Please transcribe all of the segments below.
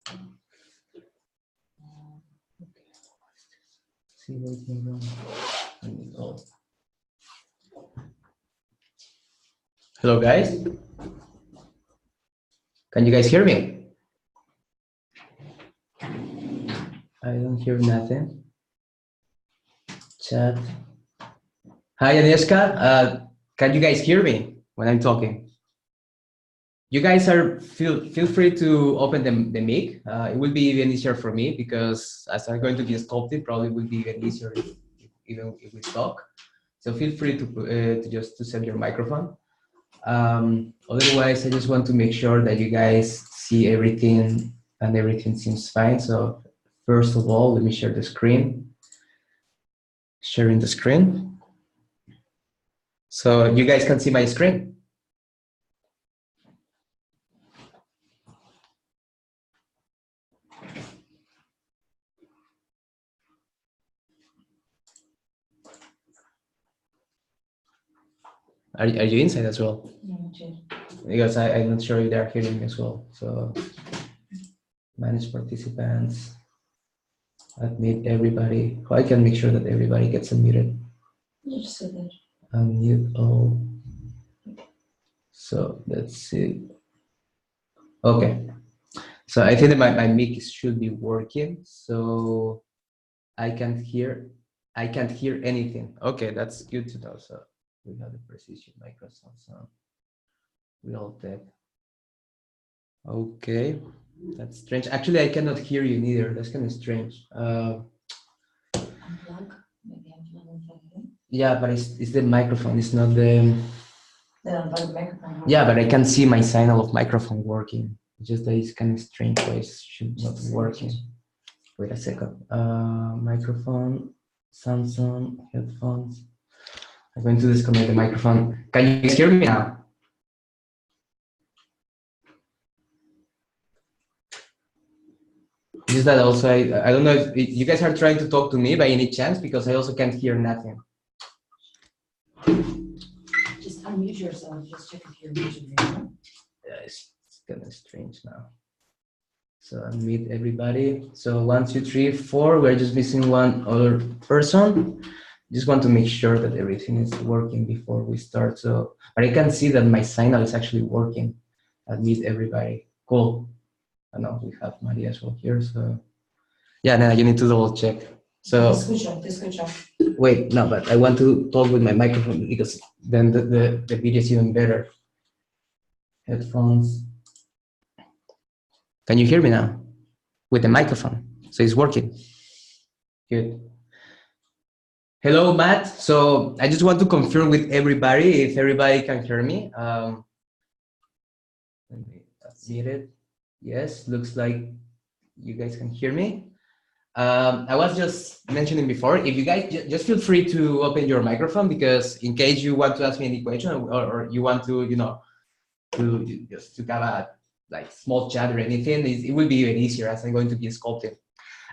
See waiting room. Hello, guys. Can you guys hear me? I don't hear nothing. Chat. Hi, Agnieszka. Can you guys hear me when I'm talking? You guys are feel free to open the mic. It will be even easier for me because as I'm going to be sculpted, probably will be even easier even if we talk. So feel free to just to set your microphone. Otherwise, I just want to make sure that you guys see everything and everything seems fine. So first of all, let me share the screen. Sharing the screen. So you guys can see my screen. Are you inside as well? Yeah, because I'm not sure if they're hearing me as well. So manage participants, admit everybody. I can make sure that everybody gets unmuted. you just said that. Unmute all. So let's see. Okay. So I think that my mic should be working. So I can't hear anything. Okay, that's good to know. So we have the precision Microsoft sound. We all tech. Okay, that's strange. Actually, I cannot hear you neither. That's kind of strange. Unplug. Maybe unplug it. Yeah, but it's the microphone. It's not the. Then unplug the microphone. Yeah, but I can see my signal of microphone working. It's just that it's kind of strange why it should not be working. Wait a second. Microphone, Samsung headphones. I'm going to disconnect the microphone. Can you hear me now? Just that also, I don't know if you guys are trying to talk to me by any chance, because I also can't hear nothing. Just unmute yourself. Just check if you're muted. Yeah, it's kind of strange now. So unmute everybody. So 1, 2, 3, 4. We're just missing one other person. Just want to make sure that everything is working before we start. So, but I can see that my signal is actually working. Admit everybody. Cool. I know we have Maria as well here. So yeah, now you need to double check. So Switch off. wait, no, but I want to talk with my microphone because then the video is even better. Headphones. Can you hear me now? With the microphone. So it's working. Good. Hello, Matt. So I just want to confirm with everybody if everybody can hear me. Let me mute it. Yes, looks like you guys can hear me. I was just mentioning before, if you guys just feel free to open your microphone, because in case you want to ask me any question or you want to, you know, to just to have a like small chat or anything, it will be even easier as I'm going to be sculpting.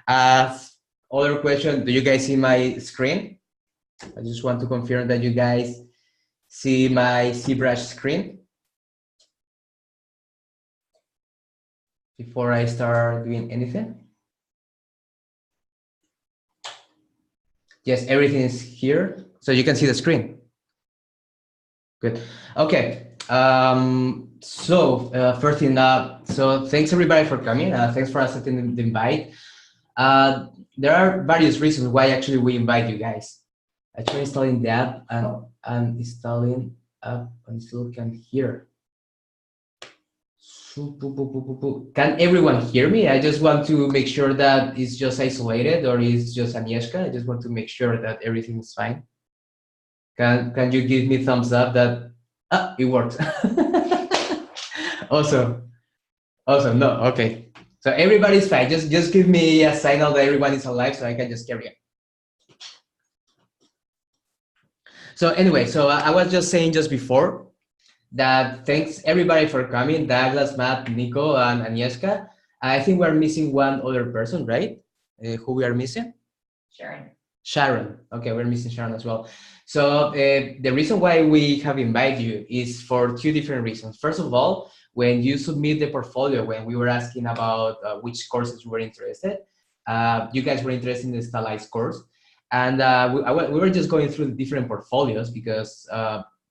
Other question, do you guys see my screen? I just want to confirm that you guys see my ZBrush screen before I start doing anything. Yes, everything is here, so you can see the screen. Good. Okay. First thing up, so thanks everybody for coming. Thanks for accepting the invite. There are various reasons why actually we invite you guys. I tried installing the app and installing app and still can't hear. Can everyone hear me? I just want to make sure that it's just isolated or it's just Agnieszka. I just want to make sure that everything is fine. Can you give me thumbs up that it works? Awesome. No, okay. So everybody's fine. Just give me a signal that everyone is alive so I can just carry on. So anyway, so I was just saying just before that thanks everybody for coming, Douglas, Matt, Nico, and Agnieszka. I think we're missing one other person, right? Who we are missing? Sharon. Okay, we're missing Sharon as well. So the reason why we have invited you is for two different reasons. First of all, when you submit the portfolio, when we were asking about which courses you were interested, you guys were interested in the stylized course. And we were just going through the different portfolios because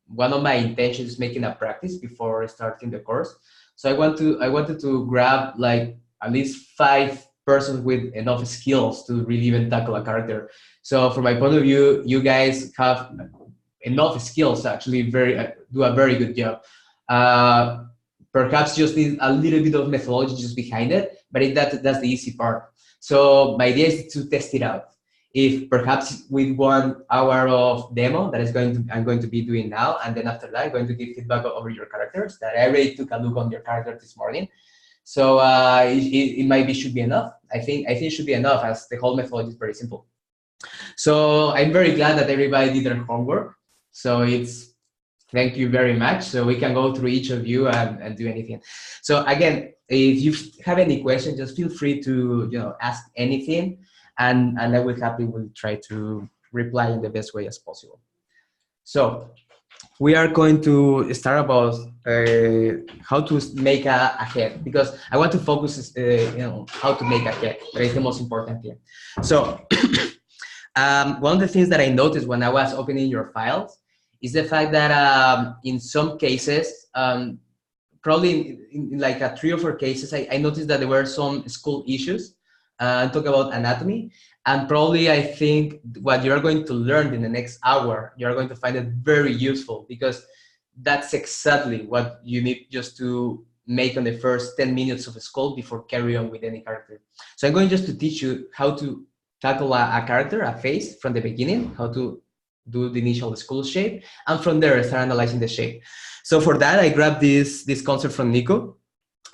one of my intentions is making a practice before starting the course. So I wanted to grab like at least 5 persons with enough skills to really even tackle a character. So from my point of view, you guys have enough skills to actually do a very good job. Perhaps just need a little bit of methodology just behind it, but that's the easy part. So my idea is to test it out. If perhaps with 1 hour of demo that I'm going to be doing now, and then after that, I'm going to give feedback over your characters that I already took a look on your character this morning. So it might be should be enough. I think it should be enough as the whole methodology is very simple. So I'm very glad that everybody did their homework. So thank you very much. So we can go through each of you and do anything. So again, if you have any questions, just feel free to ask anything, and I will try to reply in the best way as possible. So we are going to start about how to make a head, because I want to focus how to make a head. That is the most important thing. So one of the things that I noticed when I was opening your files is the fact that in some cases, probably in like 3 or 4 cases, I noticed that there were some school issues. Talk about anatomy, and probably I think what you're going to learn in the next hour, you're going to find it very useful, because that's exactly what you need just to make on the first 10 minutes of a school before carry on with any character. So I'm going just to teach you how to tackle a character, a face from the beginning, how to do the initial school shape, and from there start analyzing the shape. So for that, I grabbed this concept from Nico.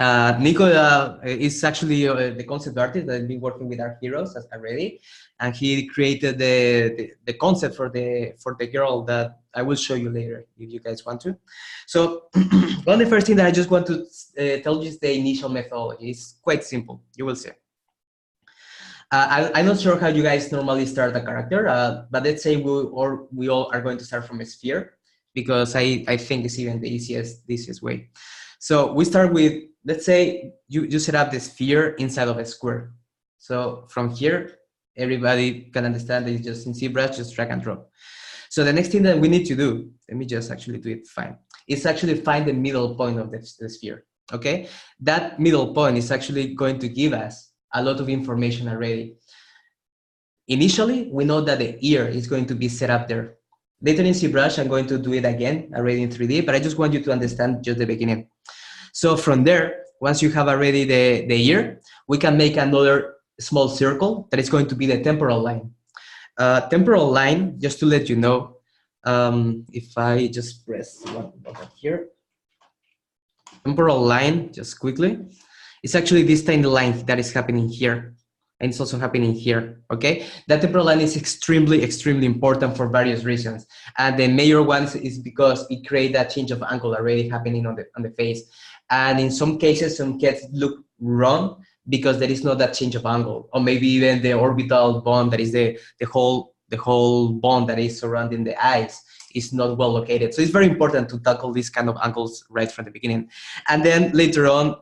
Nico is actually the concept artist that has been working with our heroes already, and he created the concept for the girl that I will show you later if you guys want to. So one of the first thing that I just want to tell you is the initial methodology. It's quite simple. You will see. I'm not sure how you guys normally start a character, but let's say we all are going to start from a sphere, because I think it's even the easiest way. So we start with, let's say you set up the sphere inside of a square. So from here, everybody can understand that it's just in ZBrush, just drag and drop. So the next thing that we need to do, let me just actually do it fine, is actually find the middle point of the sphere, okay? That middle point is actually going to give us a lot of information already. Initially, we know that the ear is going to be set up there. Later in ZBrush, I'm going to do it again, already in 3D, but I just want you to understand just the beginning. So from there, once you have already the ear, we can make another small circle that is going to be the temporal line. Temporal line, just to let you know, if I just press one button here, temporal line, just quickly, it's actually this tiny line that is happening here, and it's also happening here, okay? That temporal line is extremely, extremely important for various reasons. And the major one is because it creates that change of angle already happening on the face. And in some cases, some cats look wrong because there is not that change of angle, or maybe even the orbital bone, that is the whole bone that is surrounding the eyes, is not well located. So it's very important to tackle these kind of angles right from the beginning. And then later on,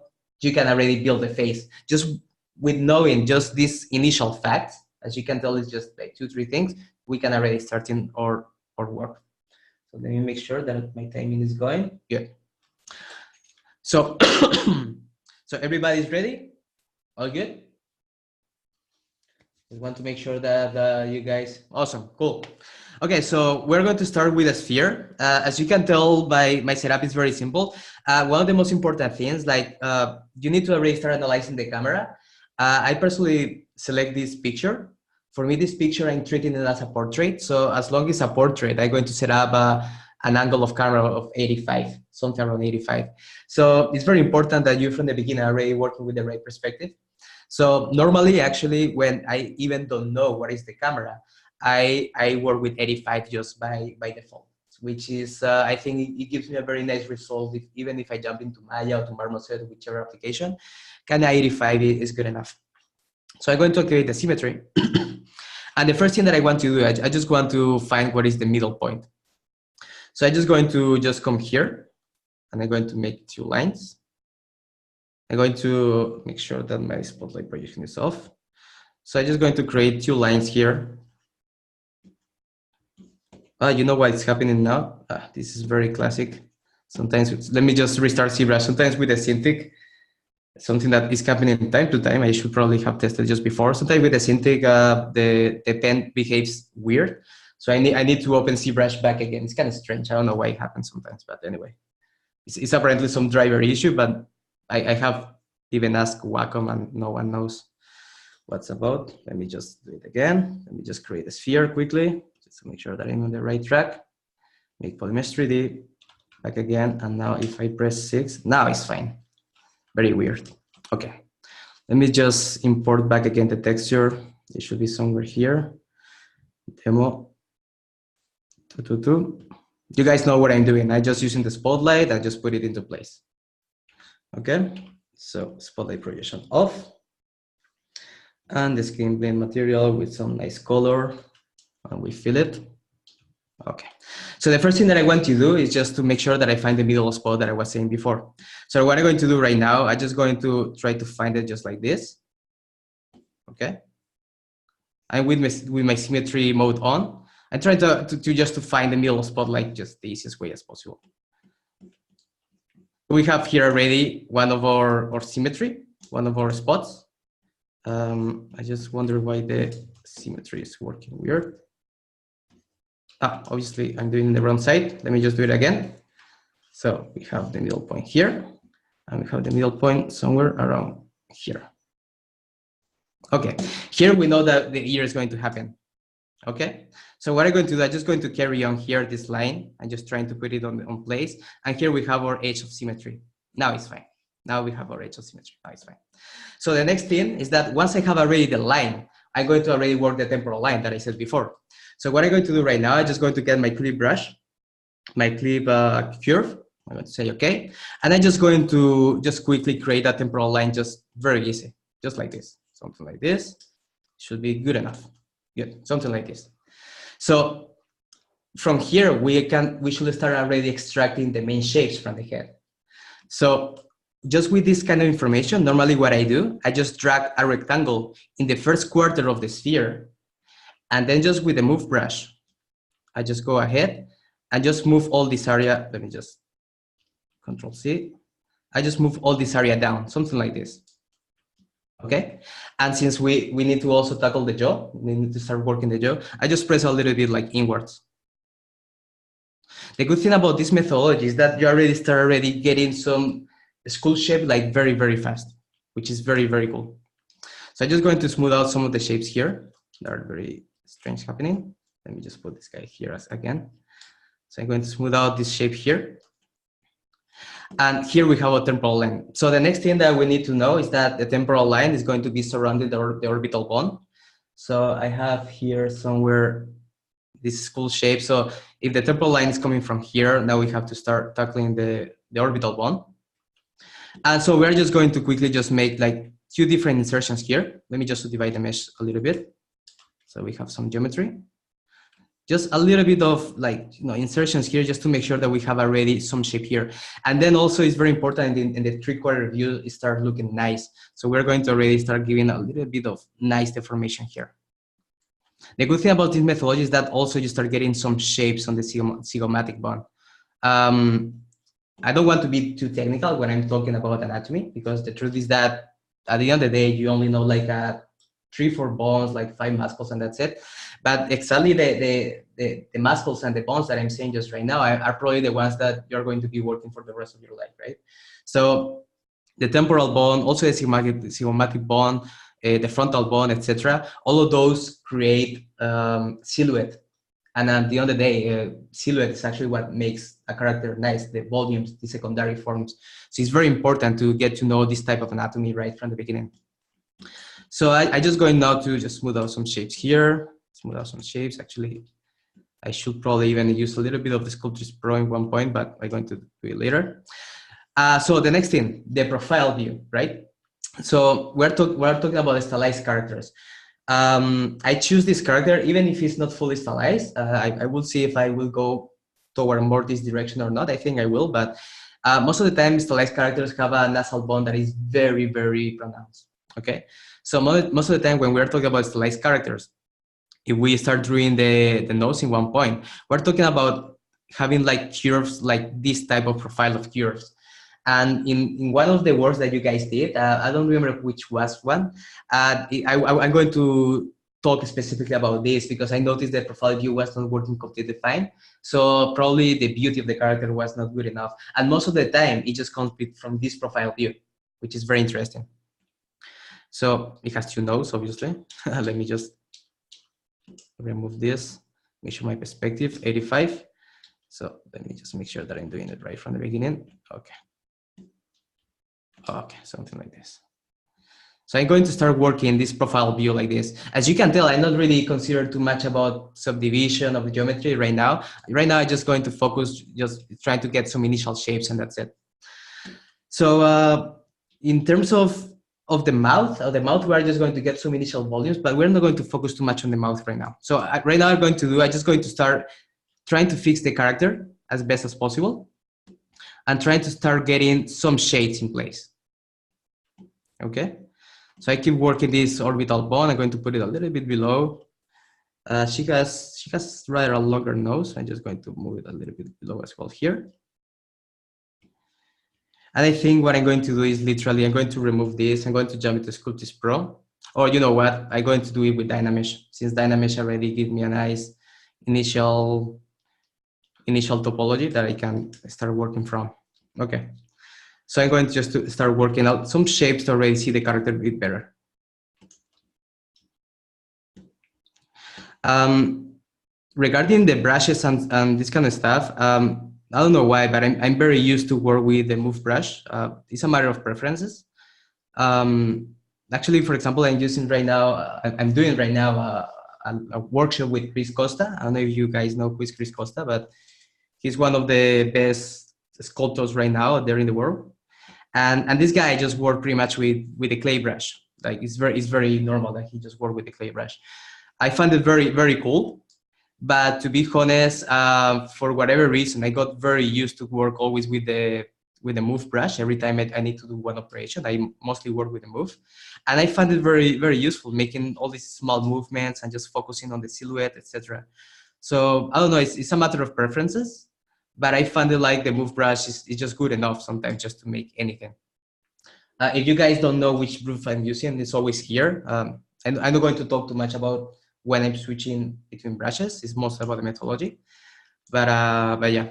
you can already build the face. Just with knowing just this initial fact, as you can tell, it's just like 2-3 things, we can already start in our work. So let me make sure that my timing is going. Good. So, so everybody's ready? All good? Just want to make sure that you guys, awesome, cool. Okay, so we're going to start with a sphere. As you can tell by my setup, it's very simple. One of the most important things, like you need to already start analyzing the camera. I personally select this picture. For me, this picture, I'm treating it as a portrait. So as long as it's a portrait, I'm going to set up an angle of camera of 85, something around 85. So it's very important that you, from the beginning, are already working with the right perspective. So normally, actually, when I even don't know what is the camera, I work with 85 just by default, which is, I think it gives me a very nice result, even if I jump into Maya or to Marmoset, whichever application, kind of 85 is good enough. So I'm going to create the symmetry. And the first thing that I want to do, I just want to find what is the middle point. So I'm just going to come here, and I'm going to make 2 lines. I'm going to make sure that my spotlight projection is off. So I'm just going to create 2 lines here. You know what's happening now? This is very classic. Sometimes, let me just restart ZBrush. Sometimes with the Cintiq, something that is happening time to time, I should probably have tested just before. Sometimes with the Cintiq, the pen behaves weird. So I need to open ZBrush back again. It's kind of strange. I don't know why it happens sometimes, but anyway. It's apparently some driver issue, but I have even asked Wacom and no one knows what's about. Let me just do it again. Let me just create a sphere quickly, just to make sure that I'm on the right track. Make Polymesh 3D, back again. And now if I press 6, now it's fine. Very weird. Okay, let me just import back again the texture. It should be somewhere here. Demo 222. You guys know what I'm doing. I'm just using the spotlight. I just put it into place. Okay, so spotlight projection off. And the skin blend material with some nice color. And we fill it. Okay, so the first thing that I want to do is just to make sure that I find the middle spot that I was saying before. So what I'm going to do right now, I'm just going to try to find it just like this. Okay, and with my symmetry mode on, I try to just to find the middle spot like just the easiest way as possible. We have here already one of our symmetry, one of our spots. I just wonder why the symmetry is working weird. Obviously I'm doing the wrong side. Let me just do it again. So we have the middle point here, and we have the middle point somewhere around here. Okay, here we know that the ear is going to happen. Okay, so what I'm going to do, I'm just going to carry on here this line. I'm just trying to put it on place. And here we have our edge of symmetry. Now it's fine. Now we have our edge of symmetry. Now it's fine. So the next thing is that once I have already the line, I'm going to already work the temporal line that I said before. So what I'm going to do right now, I'm just going to get my clip brush, my clip curve. I'm going to say okay. And I'm just going to just quickly create a temporal line, just very easy, just like this. Something like this should be good enough. Good, something like this. So from here, we should start already extracting the main shapes from the head. So just with this kind of information, normally what I do, I just drag a rectangle in the first quarter of the sphere. And then just with the move brush, I just go ahead and just move all this area. Let me just Control C. I just move all this area down, something like this. Okay, and since we need to also tackle the jaw, we need to start working the jaw, I just press a little bit like inwards. The good thing about this methodology is that you already start getting some skull shape like very, very fast, which is very, very cool. So I'm just going to smooth out some of the shapes here that are very strange happening. Let me just put this guy here again. So I'm going to smooth out this shape here. And here we have a temporal line. So the next thing that we need to know is that the temporal line is going to be surrounding the orbital bone. So I have here somewhere this skull shape. So if the temporal line is coming from here, now we have to start tackling the orbital bone. And so we're just going to quickly just make like 2 different insertions here. Let me just divide the mesh a little bit. So we have some geometry. Just a little bit of like, insertions here just to make sure that we have already some shape here. And then also it's very important in the 3/4 view, it starts looking nice. So we're going to already start giving a little bit of nice deformation here. The good thing about this methodology is that also you start getting some shapes on the zygomatic bone. I don't want to be too technical when I'm talking about anatomy, because the truth is that at the end of the day, you only know like 3-4 bones, like 5 muscles, and that's it. But exactly the muscles and the bones that I'm saying just right now are probably the ones that you're going to be working for the rest of your life, right? So the temporal bone, also the zygomatic bone, the frontal bone, etc. All of those create silhouette. And at the end of the day, silhouette is actually what makes a character nice, the volumes, the secondary forms. So it's very important to get to know this type of anatomy right from the beginning. So I just going now to just smooth out some shapes here, smooth out some shapes. Actually, I should probably even use a little bit of the Sculptris Pro in one point, but I'm going to do it later. So the next thing, the profile view, right? So we're talking about stylized characters. I choose this character, even if it's not fully stylized. I will see if I will go toward more this direction or not. I think I will, but Most of the time, stylized characters have a nasal bone that is very, very pronounced. Okay, so most of the time when we're talking about stylized characters, if we start drawing the nose in one point, we're talking about having like curves, like this type of profile of curves. And in one of the works that you guys did, I don't remember which was one, I'm going to talk specifically about this because I noticed the profile view was not working completely fine. So probably the beauty of the character was not good enough. And most of the time, it just comes from this profile view, which is very interesting. So it has two noses, obviously. Let me just remove this, make sure my perspective, 85. So let me just make sure that I'm doing it right from the beginning. Okay. Okay, something like this. So I'm going to start working this profile view like this. As you can tell, I'm not really considered too much about subdivision of the geometry right now. Right now, I'm just going to focus, just trying to get some initial shapes and that's it. So in terms of the mouth, we are just going to get some initial volumes, but we're not going to focus too much on the mouth right now. So right now, I'm just going to start trying to fix the character as best as possible and trying to start getting some shades in place. Okay, so I keep working this orbital bone. I'm going to put it a little bit below. She has rather a longer nose. I'm just going to move it a little bit below as well here. And I think what I'm going to do is literally, I'm going to remove this. I'm going to jump into Sculptris Pro. Or you know what? I'm going to do it with Dynamesh, since Dynamesh already gives me a nice initial topology that I can start working from. Okay. So I'm going to just start working out some shapes to already see the character a bit better. Regarding the brushes and this kind of stuff, I don't know why, but I'm very used to work with the Move brush. It's a matter of preferences. Actually, for example, I'm doing right now a workshop with Chris Costa. I don't know if you guys know who is Chris Costa, but he's one of the best sculptors right now there in the world. And this guy just worked pretty much with the clay brush. Like it's very normal that he just worked with the clay brush. I find it very, very cool. But to be honest, for whatever reason, I got very used to work always with the Move brush. Every time I need to do one operation, I mostly work with the Move. And I find it very, very useful, making all these small movements and just focusing on the silhouette, etc. So I don't know, it's a matter of preferences. But I find it like the Move brush is just good enough sometimes just to make anything. If you guys don't know which proof I'm using, it's always here. I'm not going to talk too much about when I'm switching between brushes. It's mostly about the methodology. But yeah,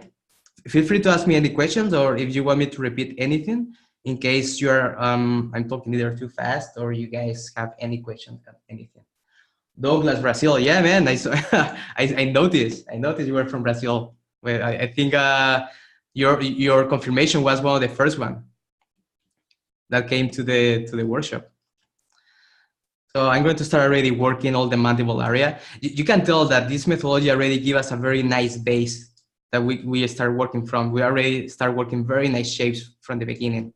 feel free to ask me any questions, or if you want me to repeat anything, in case you're I'm talking either too fast or you guys have any questions on anything. Douglas, Brazil. Yeah, man. I saw, I noticed you were from Brazil. Well, I think your confirmation was one of the first one that came to the workshop. So I'm going to start already working all the mandible area. You can tell that this methodology already gives us a very nice base that we start working from. We already start working very nice shapes from the beginning.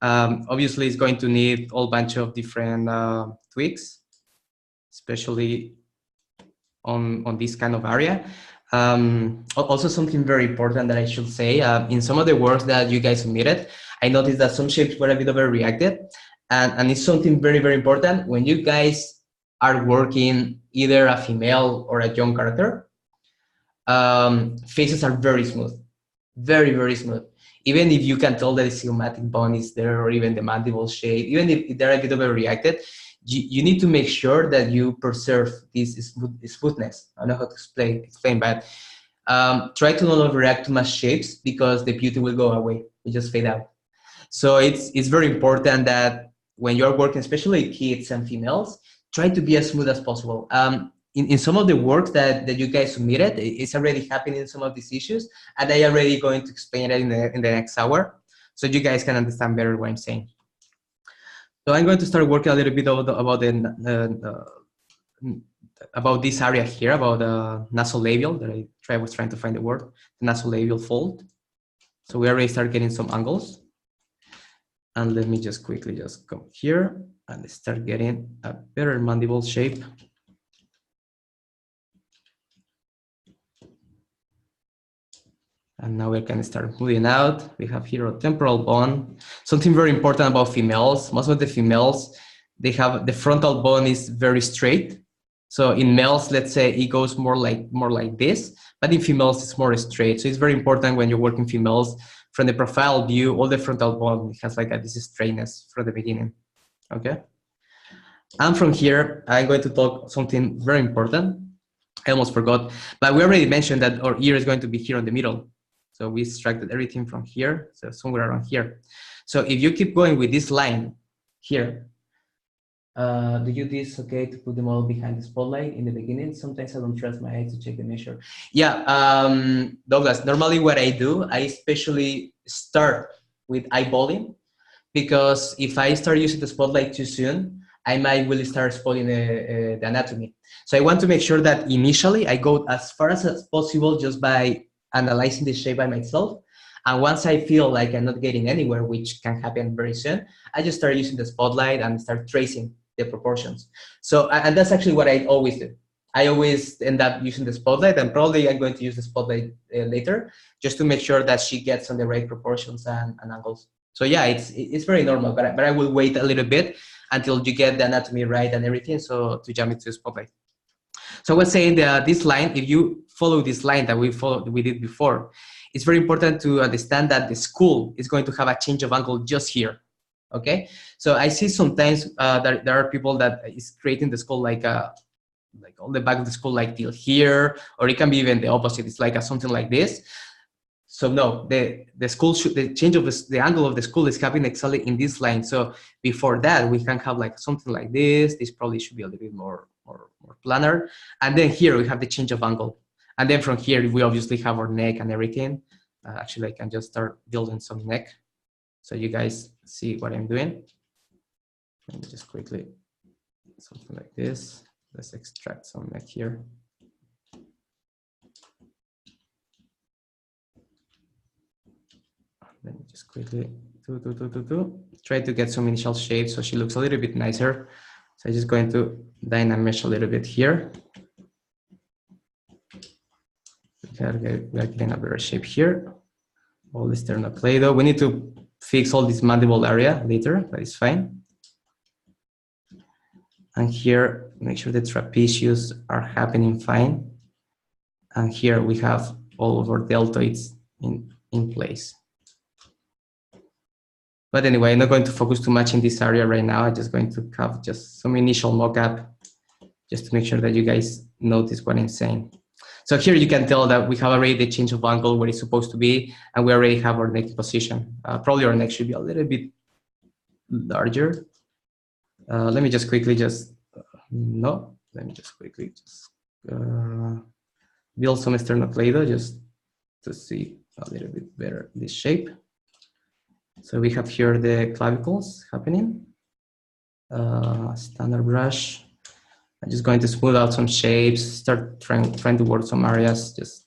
Obviously, it's going to need a whole bunch of different tweaks, especially on this kind of area. Also, something very important that I should say, in some of the works that you guys submitted, I noticed that some shapes were a bit overreacted. And it's something very, very important. When you guys are working either a female or a young character, faces are very smooth, very, very smooth. Even if you can tell that the zygomatic bone is there, or even the mandible shape, even if they're a bit overreacted, you need to make sure that you preserve this smoothness. I don't know how to explain, but try to not overreact too much shapes, because the beauty will go away. It just fade out. So it's very important that when you're working, especially kids and females, try to be as smooth as possible. In some of the work that you guys submitted, it's already happening, some of these issues, and I already going to explain it in the next hour, so you guys can understand better what I'm saying. So I'm going to start working a little bit about this area here, about the nasolabial that I was trying to find the word, the nasolabial fold. So we already start getting some angles. And let me just quickly just come here and start getting a better mandible shape. And now we can start moving out. We have here a temporal bone. Something very important about females. Most of the females, they have the frontal bone is very straight. So in males, let's say it goes more like this, but in females it's more straight. So it's very important when you're working females, from the profile view, all the frontal bone has like this straightness from the beginning. Okay. And from here, I'm going to talk something very important. I almost forgot, but we already mentioned that our ear is going to be here in the middle. So we extracted everything from here, so somewhere around here. So if you keep going with this line here, do you this okay to put them all behind the spotlight in the beginning? Sometimes I don't trust my eyes to check the measure. Yeah, Douglas, normally what I do, I especially start with eyeballing, because if I start using the spotlight too soon, I might really start spoiling the anatomy. So I want to make sure that initially I go as far as possible just by analyzing the shape by myself. And once I feel like I'm not getting anywhere, which can happen very soon, I just start using the spotlight and start tracing the proportions. So, and that's actually what I always do. I always end up using the spotlight, and probably I'm going to use the spotlight later, just to make sure that she gets on the right proportions and angles. So yeah, it's very normal, but I will wait a little bit until you get the anatomy right and everything, so to jump into the spotlight. So I was saying that this line, if you follow this line that we did before, it's very important to understand that the skull is going to have a change of angle just here. Okay, so I see sometimes there are people that is creating the skull like all the back of the skull like till here, or it can be even the opposite. It's like something like this. So no, the skull should, the change of the angle of the skull is happening exactly in this line. So before that, we can have like something like this. This probably should be a little bit more planar. And then here we have the change of angle. And then from here, we obviously have our neck and everything. Actually, I can just start building some neck so you guys see what I'm doing. Let me just quickly, something like this. Let's extract some neck here. Let me just quickly try to get some initial shapes so she looks a little bit nicer. So I'm just going to dynamesh a little bit here. We are getting a better shape here. All this sternocleido. We need to fix all this mandible area later, but it's fine. And here, make sure the trapezius are happening fine. And here we have all of our deltoids in place. But anyway, I'm not going to focus too much in this area right now. I'm just going to have just some initial mock-up just to make sure that you guys notice what I'm saying. So here you can tell that we have already the change of angle where it's supposed to be, and we already have our neck position. Probably our neck should be a little bit larger. Let me just quickly let me just quickly build some sternocleido just to see a little bit better this shape. So we have here the clavicles happening. Standard brush. I'm just going to smooth out some shapes, start trying to work some areas just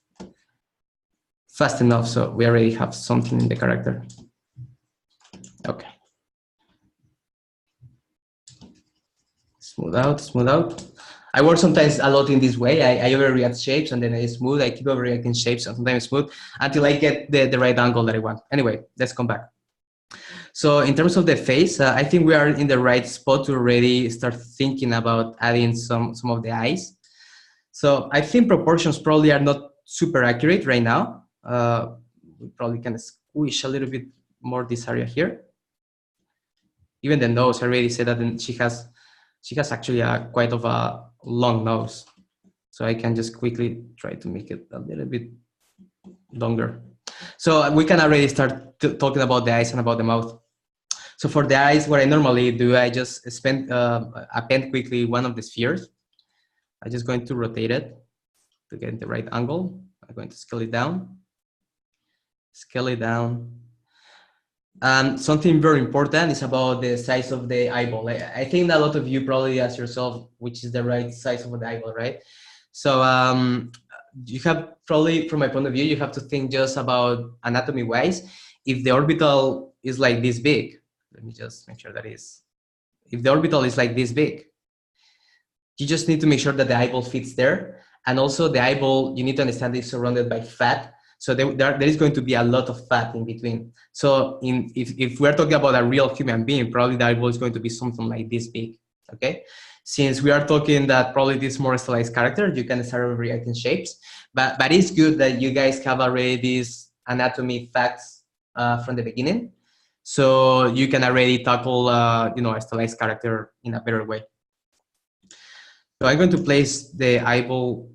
fast enough so we already have something in the character. Okay. Smooth out, smooth out. I work sometimes a lot in this way. I overreact shapes and then I smooth. I keep overreacting shapes and sometimes smooth until I get the right angle that I want. Anyway, let's come back. So in terms of the face, I think we are in the right spot to already start thinking about adding some of the eyes. So I think proportions probably are not super accurate right now. We probably can squish a little bit more this area here. Even the nose, I already said that she has actually quite of a long nose. So I can just quickly try to make it a little bit longer. So we can already start talking about the eyes and about the mouth. So for the eyes, what I normally do, I just append quickly one of the spheres. I'm just going to rotate it to get the right angle. I'm going to scale it down. Scale it down. Something very important is about the size of the eyeball. I think a lot of you probably ask yourself, which is the right size of the eyeball, right? So you have probably, from my point of view, you have to think just about anatomy-wise. If the orbital is like this big, let me just make sure that is. If the orbital is like this big, you just need to make sure that the eyeball fits there. And also the eyeball, you need to understand, is surrounded by fat. So there is going to be a lot of fat in between. So if we're talking about a real human being, probably the eyeball is going to be something like this big, okay? Since we are talking that probably this more stylized character, you can start overreacting shapes, but it's good that you guys have already these anatomy facts from the beginning. So you can already tackle, you know, a stylized character in a better way. So I'm going to place the eyeball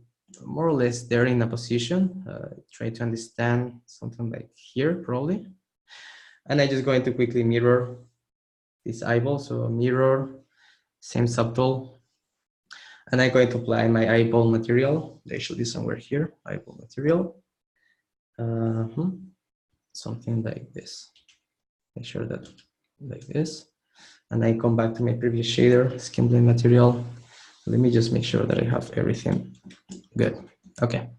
more or less there in a position. Try to understand something like here, probably. And I'm just going to quickly mirror this eyeball. So mirror, same subtool. And I'm going to apply my eyeball material. They should be somewhere here, eyeball material. Something like this. Make sure that like this. And I come back to my previous shader, skin blend material. Let me just make sure that I have everything good. Okay.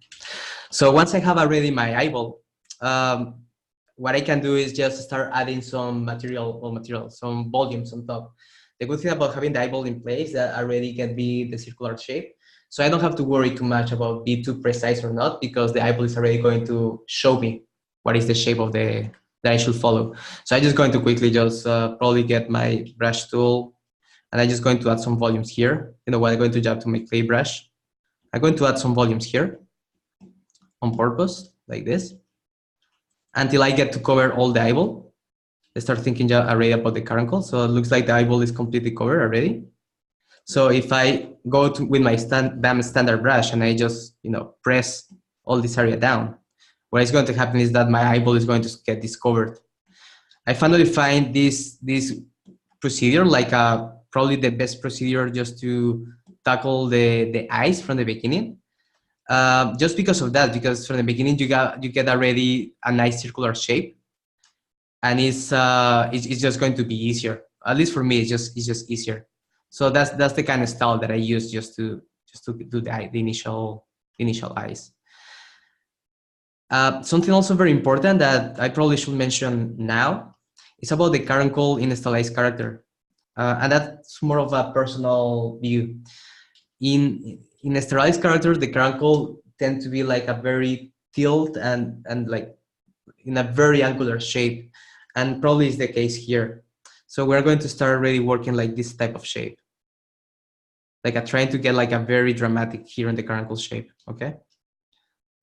So once I have already my eyeball, what I can do is just start adding some material, some volumes on top. The good thing about having the eyeball in place that already can be the circular shape. So I don't have to worry too much about being too precise or not, because the eyeball is already going to show me what is the shape of that I should follow. So I'm just going to quickly just probably get my brush tool, and I'm just going to add some volumes here. You know what, I'm going to jump to my clay brush. I'm going to add some volumes here on purpose, like this, until I get to cover all the eyeball. I start thinking already about the caruncle. So it looks like the eyeball is completely covered already. So if I go with my standard brush and I just, you know, press all this area down, what is going to happen is that my eyeball is going to get discovered. I finally find this procedure like probably the best procedure just to tackle the eyes from the beginning. Just because of that, because from the beginning you get already a nice circular shape, and it's just going to be easier. At least for me, it's just easier. So that's the kind of style that I use just to do the initial eyes. Something also very important that I probably should mention now is about the caruncle in a stylized character, and that's more of a personal view. In a stylized character, the caruncle tend to be like a very tilt and like in a very angular shape, and probably is the case here. So we're going to start already working like this type of shape, like I'm trying to get like a very dramatic here in the caruncle shape. Okay,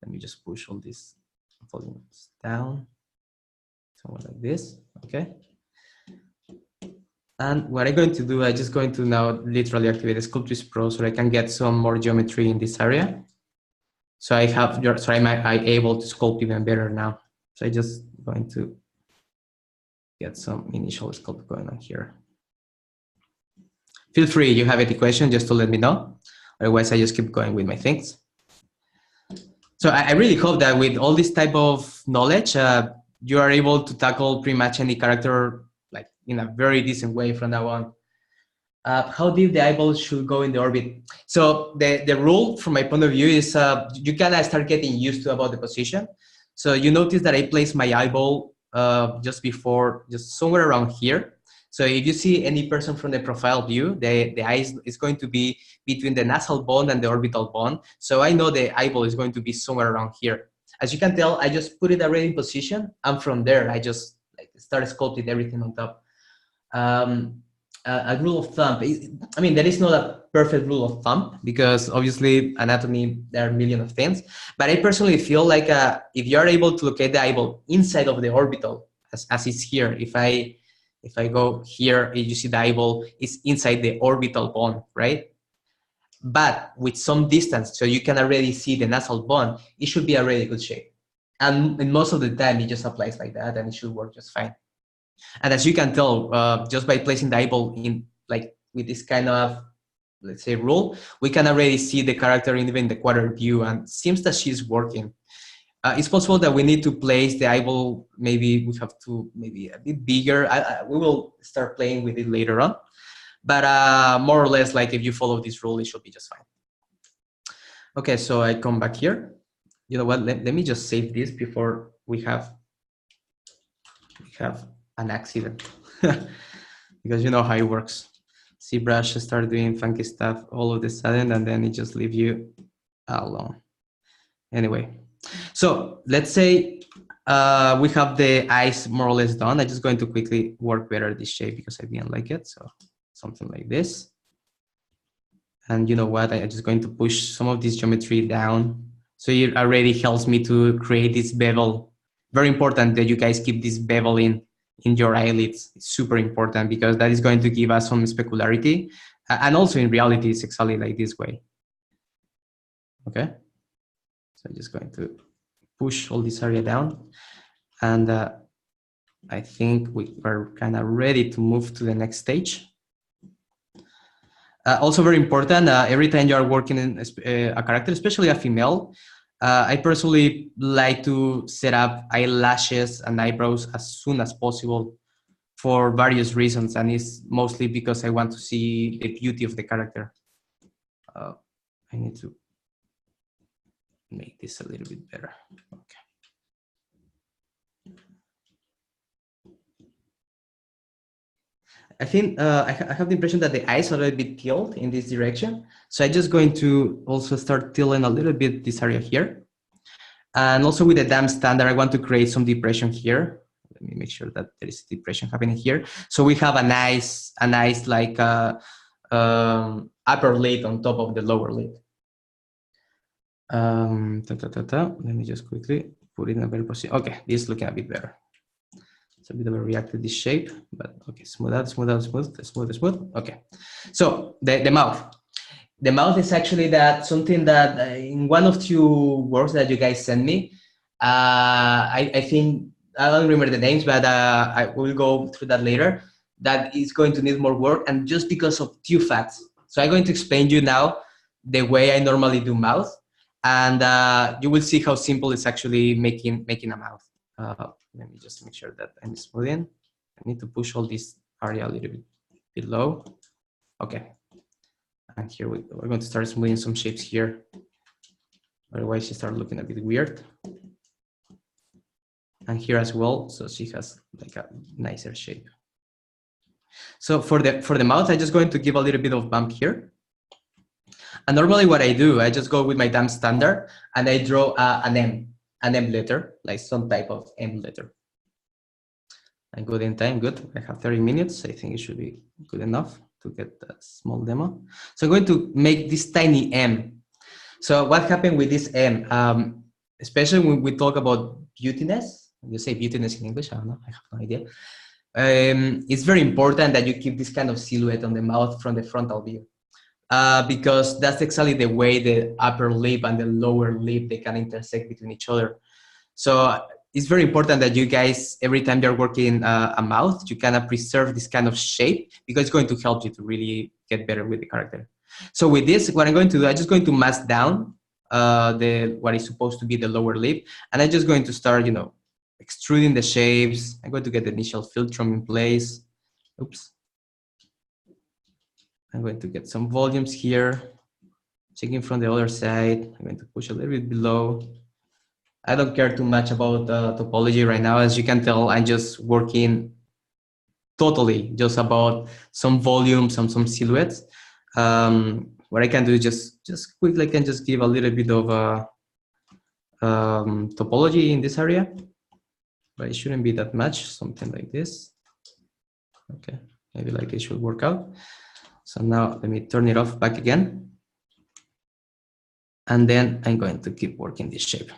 let me just push all these volumes down, somewhere like this. Okay. And what I'm going to do, I'm just going to now literally activate the Sculptris Pro so I can get some more geometry in this area. So I'm able to sculpt even better now. So I'm just going to get some initial sculpt going on here. Feel free, you have any question, just to let me know. Otherwise, I just keep going with my things. So I really hope that with all this type of knowledge, you are able to tackle pretty much any character like in a very decent way from now on. How deep the eyeball should go in the orbit? So the rule from my point of view is you can start getting used to about the position. So you notice that I place my eyeball just somewhere around here. So if you see any person from the profile view, the eye is going to be between the nasal bone and the orbital bone. So I know the eyeball is going to be somewhere around here. As you can tell, I just put it already in position, and from there I just start sculpting everything on top. A rule of thumb, I mean, there is not a perfect rule of thumb because obviously anatomy, there are a million of things, but I personally feel like if you are able to locate the eyeball inside of the orbital, as it's here, if I go here, you see the eyeball is inside the orbital bone, right? But with some distance, so you can already see the nasal bone, it should be a really good shape. And most of the time, it just applies like that, and it should work just fine. And as you can tell, just by placing the eyeball in, like with this kind of, let's say, rule, we can already see the character in even the quarter view, and it seems that she's working. It's possible that we need to place the eyeball, maybe we have to, maybe a bit bigger. We will start playing with it later on. But more or less, like if you follow this rule, it should be just fine. Okay, so I come back here. You know what, let me just save this before we have an accident. Because you know how it works. ZBrush start doing funky stuff all of a sudden, and then it just leave you alone. Anyway, So let's say we have the eyes more or less done. I'm just going to quickly work better this shape because I didn't like it. So something like this. And you know what? I'm just going to push some of this geometry down. So it already helps me to create this bevel. Very important that you guys keep this bevel in your eyelids. It's super important because that is going to give us some specularity. And also in reality, it's exactly like this way. Okay. So I'm just going to push all this area down. And I think we're kind of ready to move to the next stage. Also very important, every time you are working in a character, especially a female, I personally like to set up eyelashes and eyebrows as soon as possible for various reasons, and it's mostly because I want to see the beauty of the character. I need to make this a little bit better. Okay. I think I have the impression that the eyes are a little bit tilted in this direction. So I'm just going to also start tilting a little bit this area here. And also with the dam standard, I want to create some depression here. Let me make sure that there is depression happening here. So we have a nice like upper lid on top of the lower lid. Let me just quickly put it in a better position. Okay, this is looking a bit better. It's a bit of a react to this shape, but okay, smooth out, smooth out, smooth, smooth, smooth. Okay, so the mouth. The mouth is actually that something that in one of two works that you guys sent me, I think, I don't remember the names, but I will go through that later. That is going to need more work, and just because of two facts. So I'm going to explain you now the way I normally do mouth, and you will see how simple it's actually making a mouth. Let me just make sure that I'm smoothing. I need to push all this area a little bit below. Okay. And here we're going to start smoothing some shapes here. Otherwise, she starts looking a bit weird. And here as well, so she has like a nicer shape. So for the mouth, I'm just going to give a little bit of bump here. And normally what I do, I just go with my dam standard and I draw an M letter, like some type of M letter. I'm good in time, good. I have 30 minutes. I think it should be good enough to get that small demo. So I'm going to make this tiny M. So what happened with this M, especially when we talk about beautiness, you say beautiness in English, I don't know, I have no idea. It's very important that you keep this kind of silhouette on the mouth from the frontal view. Because that's exactly the way the upper lip and the lower lip, they can intersect between each other. So it's very important that you guys, every time you're working a mouth, you kind of preserve this kind of shape because it's going to help you to really get better with the character. So with this, what I'm going to do, I'm just going to mask down what is supposed to be the lower lip. And I'm just going to start, extruding the shapes. I'm going to get the initial philtrum in place. Oops. I'm going to get some volumes here. Checking from the other side. I'm going to push a little bit below. I don't care too much about topology right now. As you can tell, I'm just working totally just about some volumes, some silhouettes. What I can do is just quickly, I can just give a little bit of topology in this area, but it shouldn't be that much, something like this. Okay, maybe like it should work out. So now let me turn it off back again. And then I'm going to keep working this shape.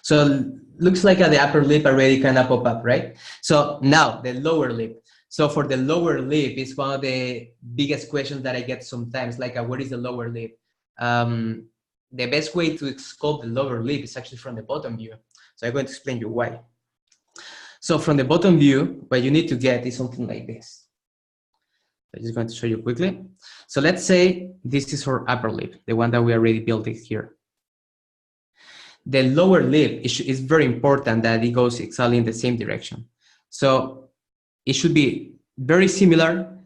So looks like the upper lip already kind of pop up, right? So now the lower lip. So for the lower lip, it's one of the biggest questions that I get sometimes, like what is the lower lip? The best way to sculpt the lower lip is actually from the bottom view. So I'm going to explain you why. So from the bottom view, what you need to get is something like this. I'm just going to show you quickly. So let's say this is our upper lip, the one that we already built it here. The lower lip is very important that it goes exactly in the same direction. So it should be very similar,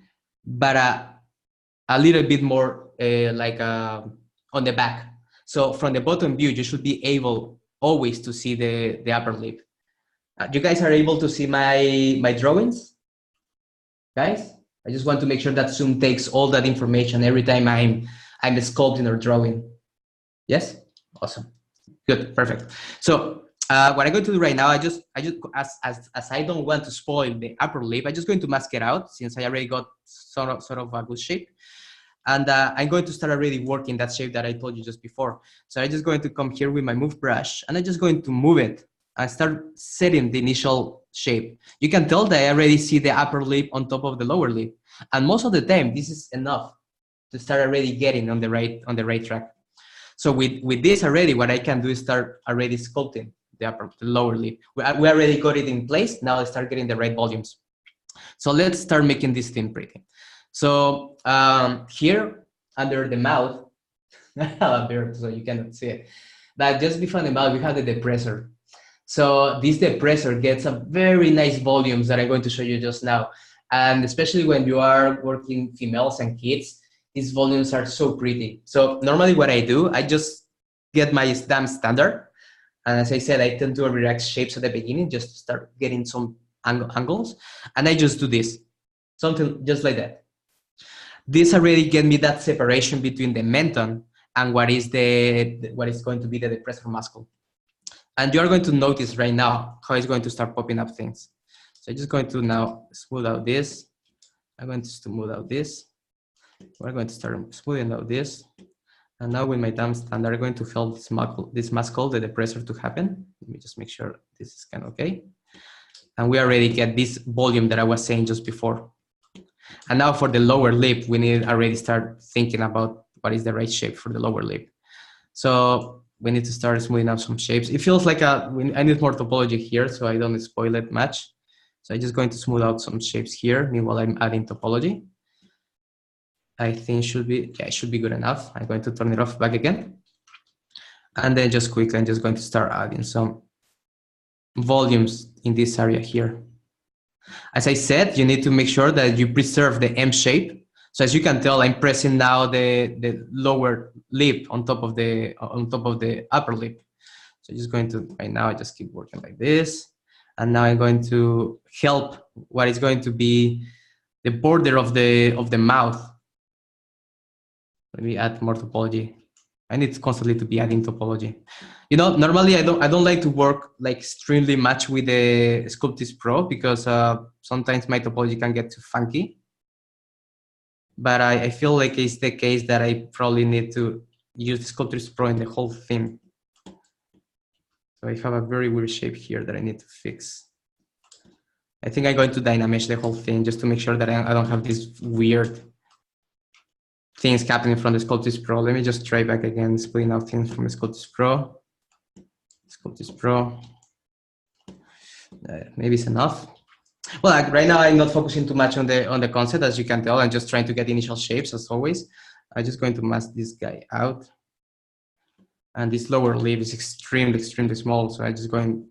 but a little bit more on the back. So from the bottom view, you should be able always to see the upper lip. You guys are able to see my drawings? Guys? I just want to make sure that Zoom takes all that information every time I'm sculpting or drawing. Yes? Awesome. Good, perfect. So what I'm going to do right now, I just as I don't want to spoil the upper lip, I'm just going to mask it out since I already got sort of a good shape. And I'm going to start already working that shape that I told you just before. So I'm just going to come here with my move brush and I'm just going to move it and start setting the initial shape. You can tell that I already see the upper lip on top of the lower lip. And most of the time, this is enough to start already getting on the right track. So with this already, what I can do is start already sculpting the lower lip. We already got it in place. Now let's start getting the right volumes. So let's start making this thing pretty. So here under the mouth, so you cannot see it, but just before the mouth, we have the depressor. So this depressor gets a very nice volumes that I'm going to show you just now. And especially when you are working females and kids, these volumes are so pretty. So normally what I do, I just get my damn standard. And as I said, I tend to relax shapes at the beginning, just to start getting some angles. And I just do this, something just like that. This already get me that separation between the menton and what is going to be the depressor muscle. And you're going to notice right now how it's going to start popping up things. So I'm just going to now smooth out this. I'm going to smooth out this. We're going to start smoothing out this. And now with my damn standard, I'm going to help this muscle, the depressor, to happen. Let me just make sure this is kind of okay. And we already get this volume that I was saying just before. And now for the lower lip, we need already start thinking about what is the right shape for the lower lip. So we need to start smoothing out some shapes. It feels like I need more topology here, so I don't spoil it much. So I'm just going to smooth out some shapes here. Meanwhile, I'm adding topology. I think it should be good enough. I'm going to turn it off back again. And then just quickly, I'm just going to start adding some volumes in this area here. As I said, you need to make sure that you preserve the M shape. So as you can tell, I'm pressing now the lower lip on top of the upper lip. So just going to, right now, I just keep working like this. And now I'm going to help what is going to be the border of the mouth. Let me add more topology. I need constantly to be adding topology. You know, normally I don't like to work like extremely much with the Sculptris Pro because sometimes my topology can get too funky. But I feel like it's the case that I probably need to use the Sculptris Pro in the whole thing. So I have a very weird shape here that I need to fix. I think I'm going to Dynamesh the whole thing just to make sure that I don't have these weird things happening from the Sculptris Pro. Let me just try back again, splitting out things from the Sculptris Pro. Sculptris Pro. Maybe it's enough. Well, like right now I'm not focusing too much on the concept, as you can tell. I'm just trying to get initial shapes as always. I'm just going to mask this guy out. And this lower lip is extremely, extremely small. So I'm just going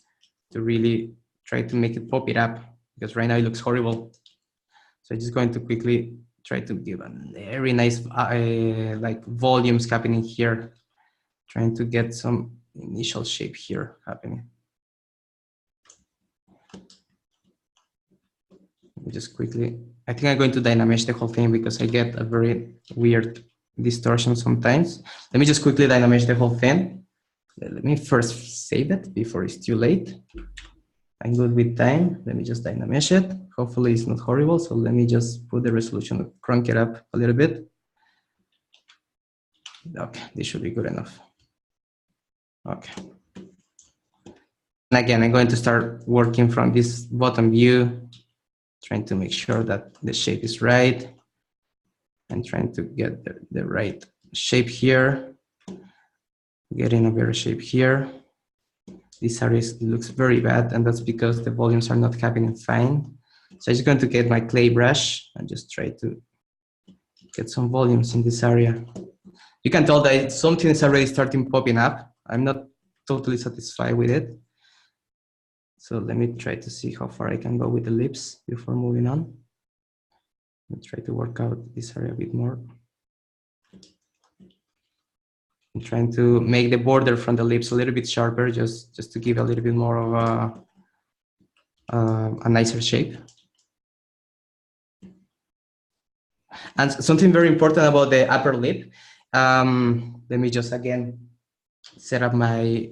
to really try to make it pop it up because right now it looks horrible. So I'm just going to quickly try to give a very nice like volumes happening here. Trying to get some initial shape here happening. Just quickly, I think I'm going to Dynamesh the whole thing because I get a very weird distortion sometimes. Let me just quickly Dynamesh the whole thing. Let me first save it before it's too late. I'm good with time. Let me just Dynamesh it. Hopefully it's not horrible. So let me just put the resolution, crank it up a little bit. Okay, this should be good enough. Okay. And again, I'm going to start working from this bottom view, trying to make sure that the shape is right and trying to get the right shape here, getting a better shape here. This area looks very bad, and that's because the volumes are not happening fine. So I'm just going to get my clay brush and just try to get some volumes in this area. You can tell that something is already starting popping up. I'm not totally satisfied with it. So let me try to see how far I can go with the lips before moving on. Let me try to work out this area a bit more. I'm trying to make the border from the lips a little bit sharper, just to give a little bit more of a nicer shape. And something very important about the upper lip. Let me just again set up my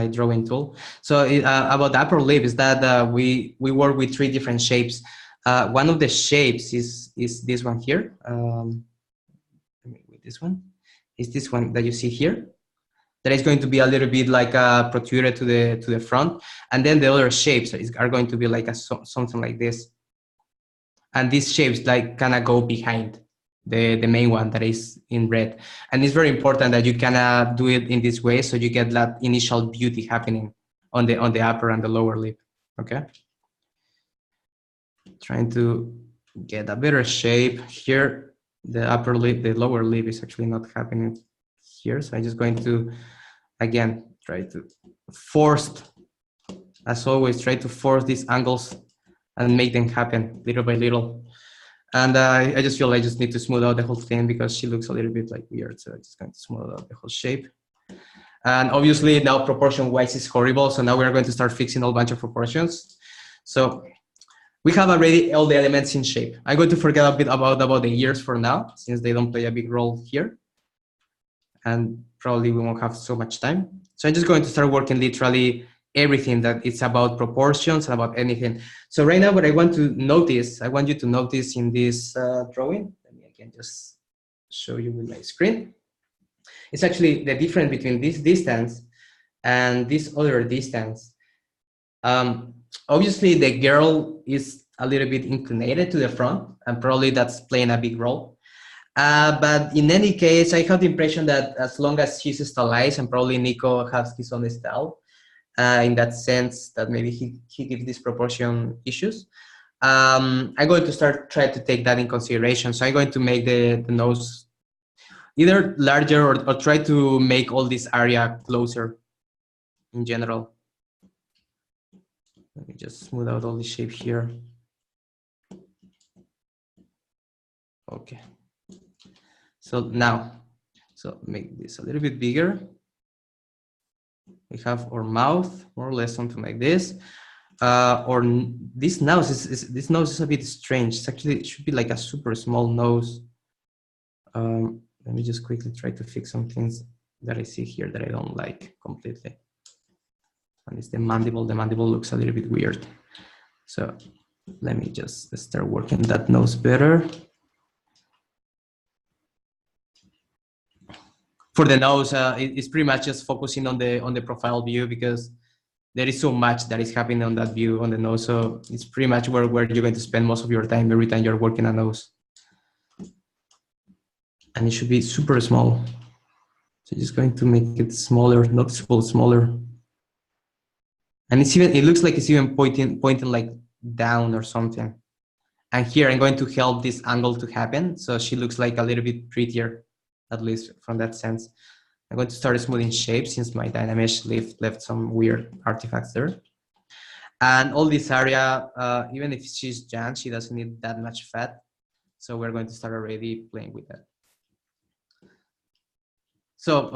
drawing tool. So about the upper lip is that we work with 3 different shapes. One of the shapes is this one here. This one is this one that you see here. That is going to be a little bit like protruded to the front, and then the other shapes are going to be like something like this. And these shapes like kind of go behind the main one that is in red. And it's very important that you kind of do it in this way so you get that initial beauty happening on the upper and the lower lip. Okay. Trying to get a better shape here. The upper lip, the lower lip is actually not happening here. So I'm just going to, again, try to force, as always, try to force these angles and make them happen little by little. And I just feel I just need to smooth out the whole thing because she looks a little bit like weird. So I'm just going to smooth out the whole shape. And obviously now proportion wise is horrible. So now we're going to start fixing a whole bunch of proportions. So we have already all the elements in shape. I'm going to forget a bit about the ears for now, since they don't play a big role here. And probably we won't have so much time. So I'm just going to start working literally everything that it's about proportions and about anything. So right now what I want you to notice in this drawing, let me again just show you with my screen. It's actually the difference between this distance and this other distance. Obviously the girl is a little bit inclinated to the front and probably that's playing a big role. But in any case, I have the impression that as long as she's stylized, and probably Nico has his own style, in that sense that maybe he gives these proportion issues. I'm going to try to take that in consideration. So I'm going to make the nose either larger or try to make all this area closer in general. Let me just smooth out all the shape here. Okay. So now, so make this a little bit bigger. We have our mouth, more or less something like this. Or this nose is a bit strange. It's actually, it should be like a super small nose. Let me just quickly try to fix some things that I see here that I don't like completely. And it's the mandible. The mandible looks a little bit weird. So let me just start working that nose better. For the nose, it's pretty much just focusing on the profile view because there is so much that is happening on that view on the nose. So it's pretty much where you're going to spend most of your time every time you're working a nose. And it should be super small. So just going to make it smaller, noticeable smaller. And it looks like it's even pointing like down or something. And here I'm going to help this angle to happen. So she looks like a little bit prettier, at least from that sense. I'm going to start smoothing shapes since my Dynamesh left some weird artifacts there. And all this area, even if she's young, she doesn't need that much fat. So we're going to start already playing with that. So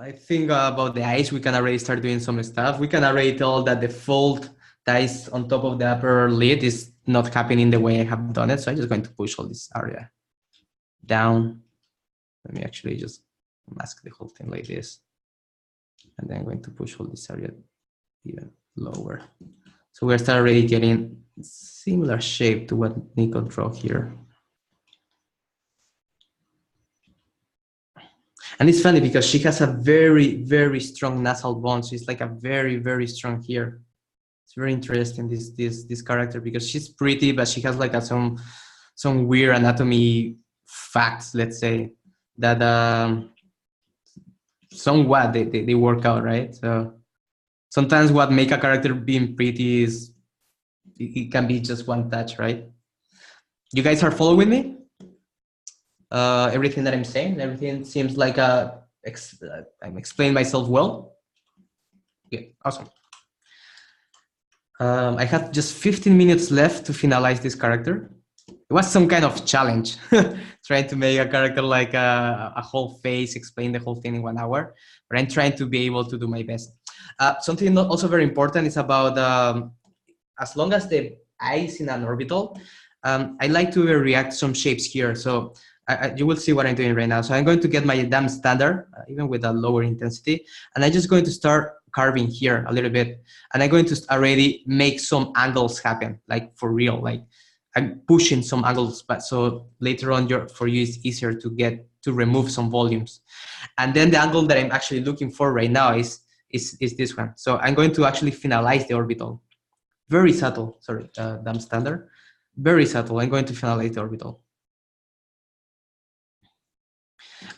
I think about the eyes, we can already start doing some stuff. We can already tell that the fold that is on top of the upper lid is not happening the way I have done it. So I'm just going to push all this area down. Let me actually just mask the whole thing like this. And then I'm going to push all this area even lower. So we're start already getting similar shape to what Nico drew here. And it's funny because she has a very, very strong nasal bone. So it's like a very, very strong here. It's very interesting, this character, because she's pretty, but she has like some weird anatomy facts, let's say, that somewhat they work out, right? So sometimes what make a character being pretty is it can be just one touch, right? You guys are following me? Everything that I'm saying, everything seems like I'm explaining myself well. Yeah, awesome. I have just 15 minutes left to finalize this character. It was some kind of challenge, trying to make a character like a whole face, explain the whole thing in 1 hour, but I'm trying to be able to do my best. Something also very important is about, as long as the eye is in an orbital, I like to react to some shapes here. So You will see what I'm doing right now. So I'm going to get my dam standard, even with a lower intensity, and I'm just going to start carving here a little bit, and I'm going to already make some angles happen, like for real, like I'm pushing some angles, but so later on for you it's easier to remove some volumes. And then the angle that I'm actually looking for right now is this one. So I'm going to actually finalize the orbital. Very subtle, sorry, dam standard. Very subtle, I'm going to finalize the orbital.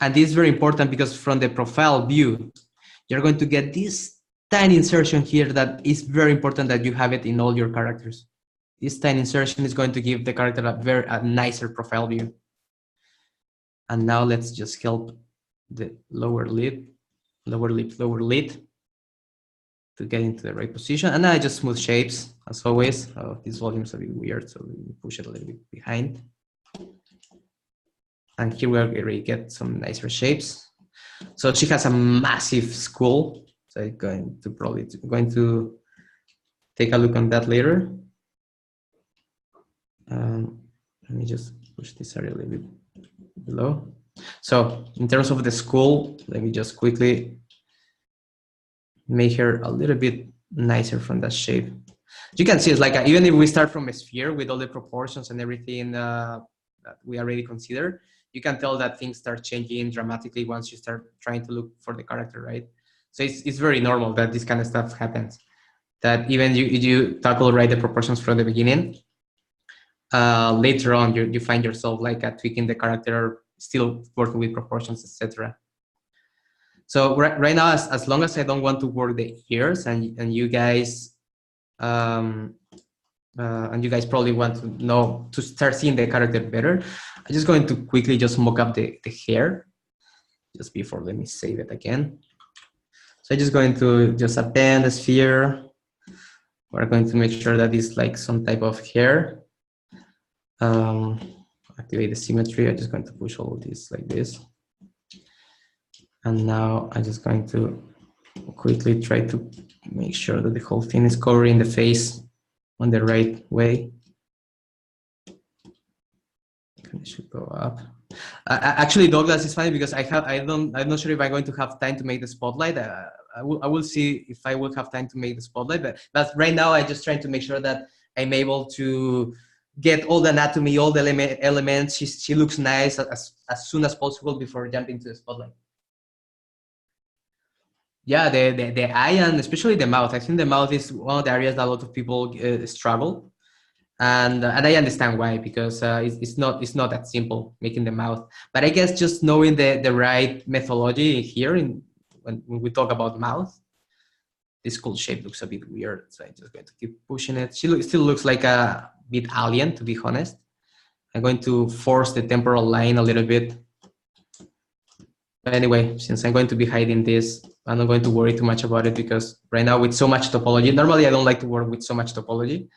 And this is very important because from the profile view, you're going to get this tiny insertion here that is very important that you have it in all your characters. This tiny insertion is going to give the character a nicer profile view. And now let's just help the lower lid to get into the right position. And now I just smooth shapes as always. Oh, this volume's a bit weird, so we push it a little bit behind. And here we already get some nicer shapes. So she has a massive skull. So I'm going to take a look on that later. Let me just push this area a little bit below. So in terms of the skull, let me just quickly make her a little bit nicer from that shape. You can see it's like even if we start from a sphere with all the proportions and everything that we already considered, you can tell that things start changing dramatically once you start trying to look for the character, right? So it's very normal that this kind of stuff happens. That even you tackle right the proportions from the beginning, later on you find yourself like tweaking the character, still working with proportions, etc. So right now, as long as I don't want to work the ears, and you guys probably want to know to start seeing the character better, I'm just going to quickly just mock up the hair. Just before, let me save it again. So I'm just going to just append the sphere. We're going to make sure that it's like some type of hair. Activate the symmetry. I'm just going to push all of this like this. And now I'm just going to quickly try to make sure that the whole thing is covering the face on the right way. It should go up. Actually, Douglas, it's funny because I'm not sure if I'm going to have time to make the spotlight. I will see if I will have time to make the spotlight, but right now I'm just trying to make sure that I'm able to get all the anatomy, all the elements. She looks nice as soon as possible before jumping to the spotlight. Yeah, the eye and especially the mouth. I think the mouth is one of the areas that a lot of people struggle, and I understand why, because it's not that simple making the mouth. But I guess just knowing the right methodology here when we talk about mouth, this cool shape looks a bit weird, so I'm just going to keep pushing it. She still looks like a bit alien, to be honest. I'm going to force the temporal line a little bit. But anyway, since I'm going to be hiding this, I'm not going to worry too much about it, because right now with so much topology, normally I don't like to work with so much topology.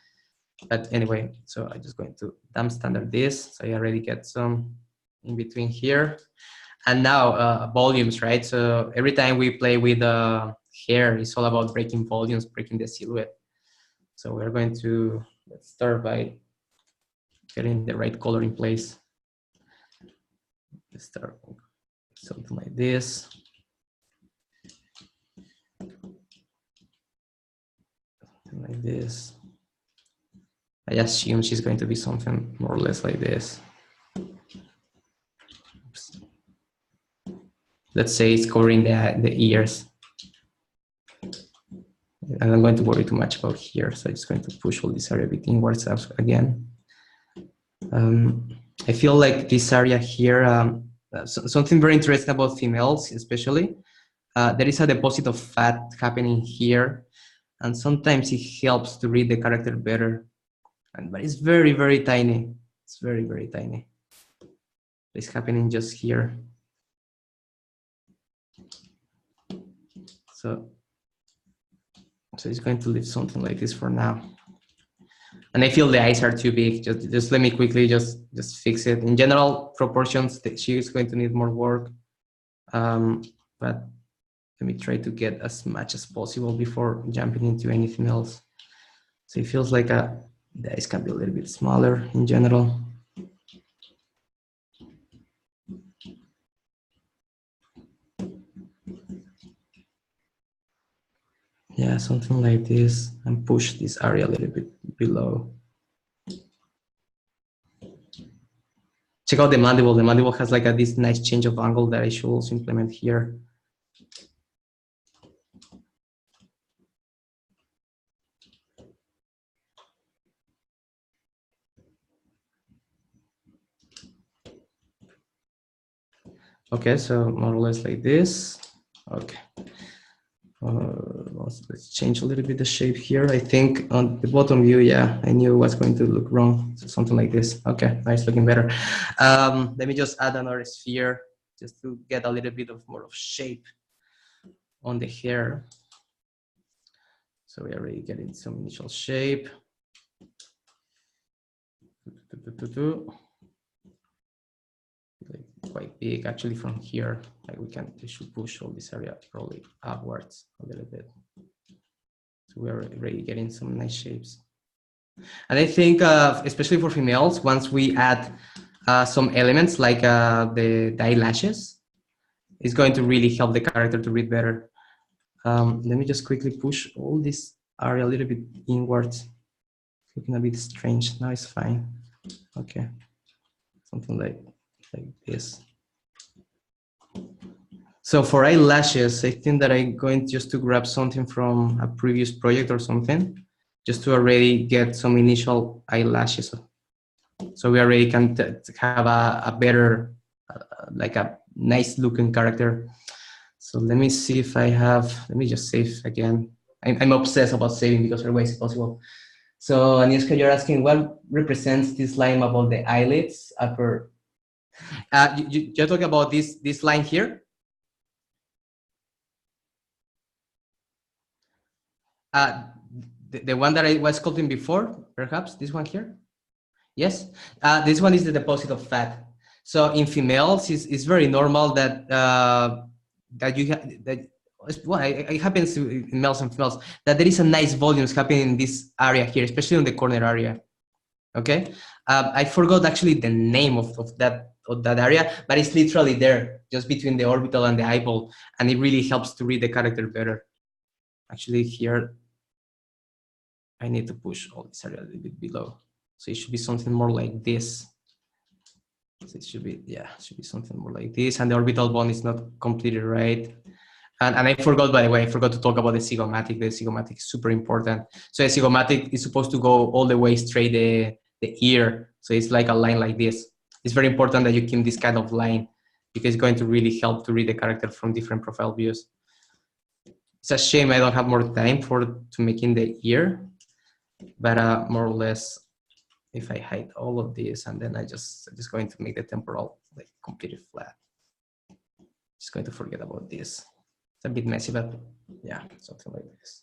But anyway, so I'm just going to dam standard this. So I already get some in between here. And now volumes, right? So every time we play with hair, it's all about breaking volumes, breaking the silhouette. So we're going to, let's start by getting the right color in place. Let's start something like this. Something like this. I assume she's going to be something more or less like this. Oops. Let's say it's covering the ears. I'm not going to worry too much about here, so I'm just going to push all this area a bit inwards again. I feel like this area here, something very interesting about females especially, there is a deposit of fat happening here, and sometimes it helps to read the character better. But it's very, very tiny. It's very, very tiny. It's happening just here. So it's going to leave something like this for now. And I feel the eyes are too big. Just let me quickly just fix it. In general, proportions, she is going to need more work. But let me try to get as much as possible before jumping into anything else. So it feels like the eyes can be a little bit smaller in general. Yeah, something like this, and push this area a little bit below. Check out the mandible. The mandible has like this nice change of angle that I should also implement here. Okay, so more or less like this. Okay. Let's change a little bit the shape here. I think on the bottom view, yeah, I knew it was going to look wrong. So something like this. Okay, now it's looking better. Let me just add another sphere just to get a little bit of more of shape on the hair. So we're already getting some initial shape. Like quite big actually from here. Like we should push all this area probably upwards a little bit. So we're already getting some nice shapes. And I think, especially for females, once we add some elements like the eyelashes, it's going to really help the character to read better. Let me just quickly push all this area a little bit inwards. It's looking a bit strange. Now it's fine. Okay, something like this. So for eyelashes, I think that I'm going just to grab something from a previous project or something, just to already get some initial eyelashes. So we already can have a better, like a nice looking character. So let me see if I have, let me just save again. I'm obsessed about saving because otherwise it's possible. So Agnieszka, you're asking what represents this line above the eyelids upper? You're talking about this line here? The one that I was sculpting before, perhaps this one here? Yes, this one is the deposit of fat. So in females, it's very normal that that you that well, it happens in males and females that there is a nice volumes happening in this area here, especially on the corner area. Okay, I forgot actually the name of that area, but it's literally there, just between the orbital and the eyeball, and it really helps to read the character better. Actually, here I need to push all this area a little bit below. So it should be something more like this. So it should be, yeah, it should be something more like this. And the orbital bone is not completed right. And I forgot, by the way, I forgot to talk about the zygomatic. The zygomatic is super important. So the zygomatic is supposed to go all the way straight the ear. So it's like a line like this. It's very important that you keep this kind of line because it's going to really help to read the character from different profile views. It's a shame I don't have more time to making the ear, but more or less, if I hide all of this and then I'm just going to make the temporal like completely flat. Just going to forget about this. It's a bit messy, but yeah, something like this.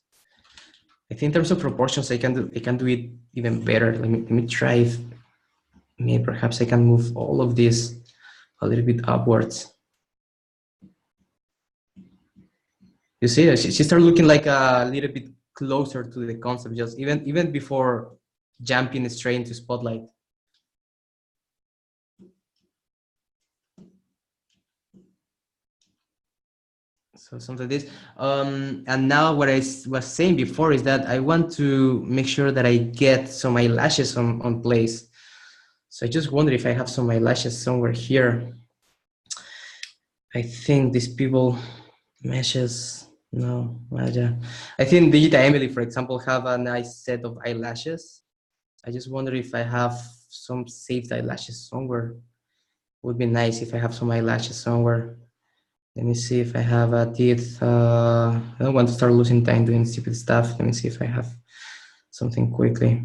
I think in terms of proportions, I can do it even better. Let me try if maybe perhaps I can move all of this a little bit upwards. You see, she started looking like a little bit closer to the concept, just even before jumping straight into spotlight. So something like this. And now what I was saying before is that I want to make sure that I get some eyelashes on place. So I just wonder if I have some eyelashes somewhere here. I think these people meshes, no, yeah. I think Digita Emily, for example, have a nice set of eyelashes. I just wonder if I have some saved eyelashes somewhere. Would be nice if I have some eyelashes somewhere. Let me see if I have a teeth. I don't want to start losing time doing stupid stuff. Let me see if I have something quickly.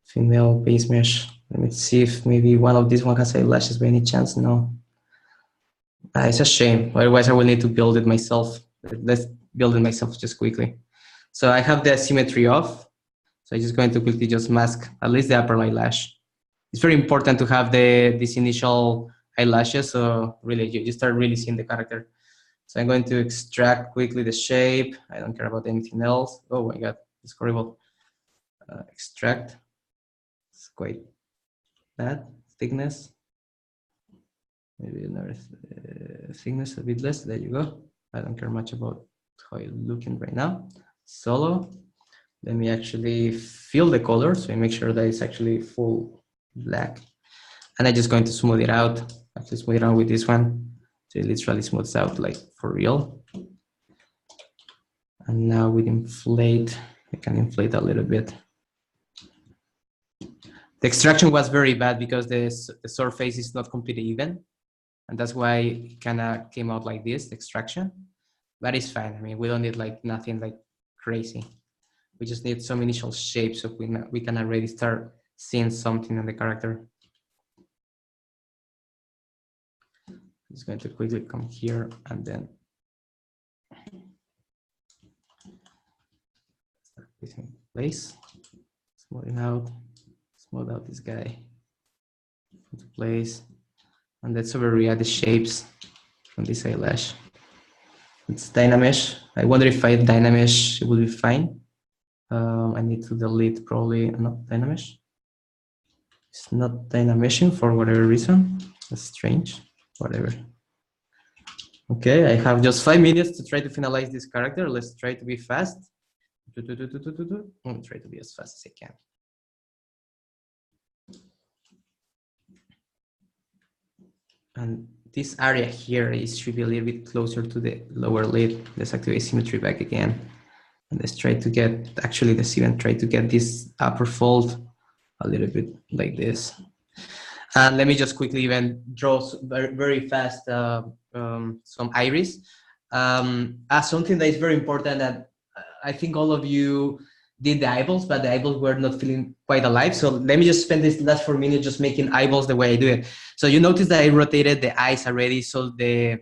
Female base mesh. Let me see if maybe one of these one has eyelashes by any chance. No. It's a shame. Otherwise, I will need to build it myself. Let's build it myself just quickly. So I have the symmetry off. So I'm just going to quickly just mask at least the upper eyelash. It's very important to have this initial eyelashes. So really, you start really seeing the character. So I'm going to extract quickly the shape. I don't care about anything else. Oh my God, it's horrible. Extract. It's quite bad. Thickness. Maybe another thickness a bit less. There you go. I don't care much about how it's looking right now. Solo. Let me actually fill the color, so I make sure that it's actually full black. And I'm just going to smooth it out. Actually smooth it out with this one. So it literally smooths out like for real. And now with inflate, I can inflate a little bit. The extraction was very bad because the surface is not completely even. And that's why it kind of came out like this, the extraction. But it's fine. I mean, we don't need like nothing like crazy. We just need some initial shapes so we can already start seeing something in the character. I'm just going to quickly come here and then start putting in place, smooth out this guy into place. And let's overreact the shapes from this eyelash. It's Dynamesh. I wonder if I Dynamesh, it will be fine. I need to delete probably not Dynamesh. It's not Dynameshing for whatever reason. That's strange. Whatever. Okay, I have just 5 minutes to try to finalize this character. Let's try to be fast. I'll try to be as fast as I can. And this area here should be a little bit closer to the lower lid. Let's activate symmetry back again. And let's try to get, actually let's even try to get this upper fold a little bit like this. And let me just quickly even draw very, very fast some iris. Something that is very important that I think all of you did the eyeballs, but the eyeballs were not feeling quite alive. So let me just spend this last 4 minutes just making eyeballs the way I do it. So you notice that I rotated the eyes already, so the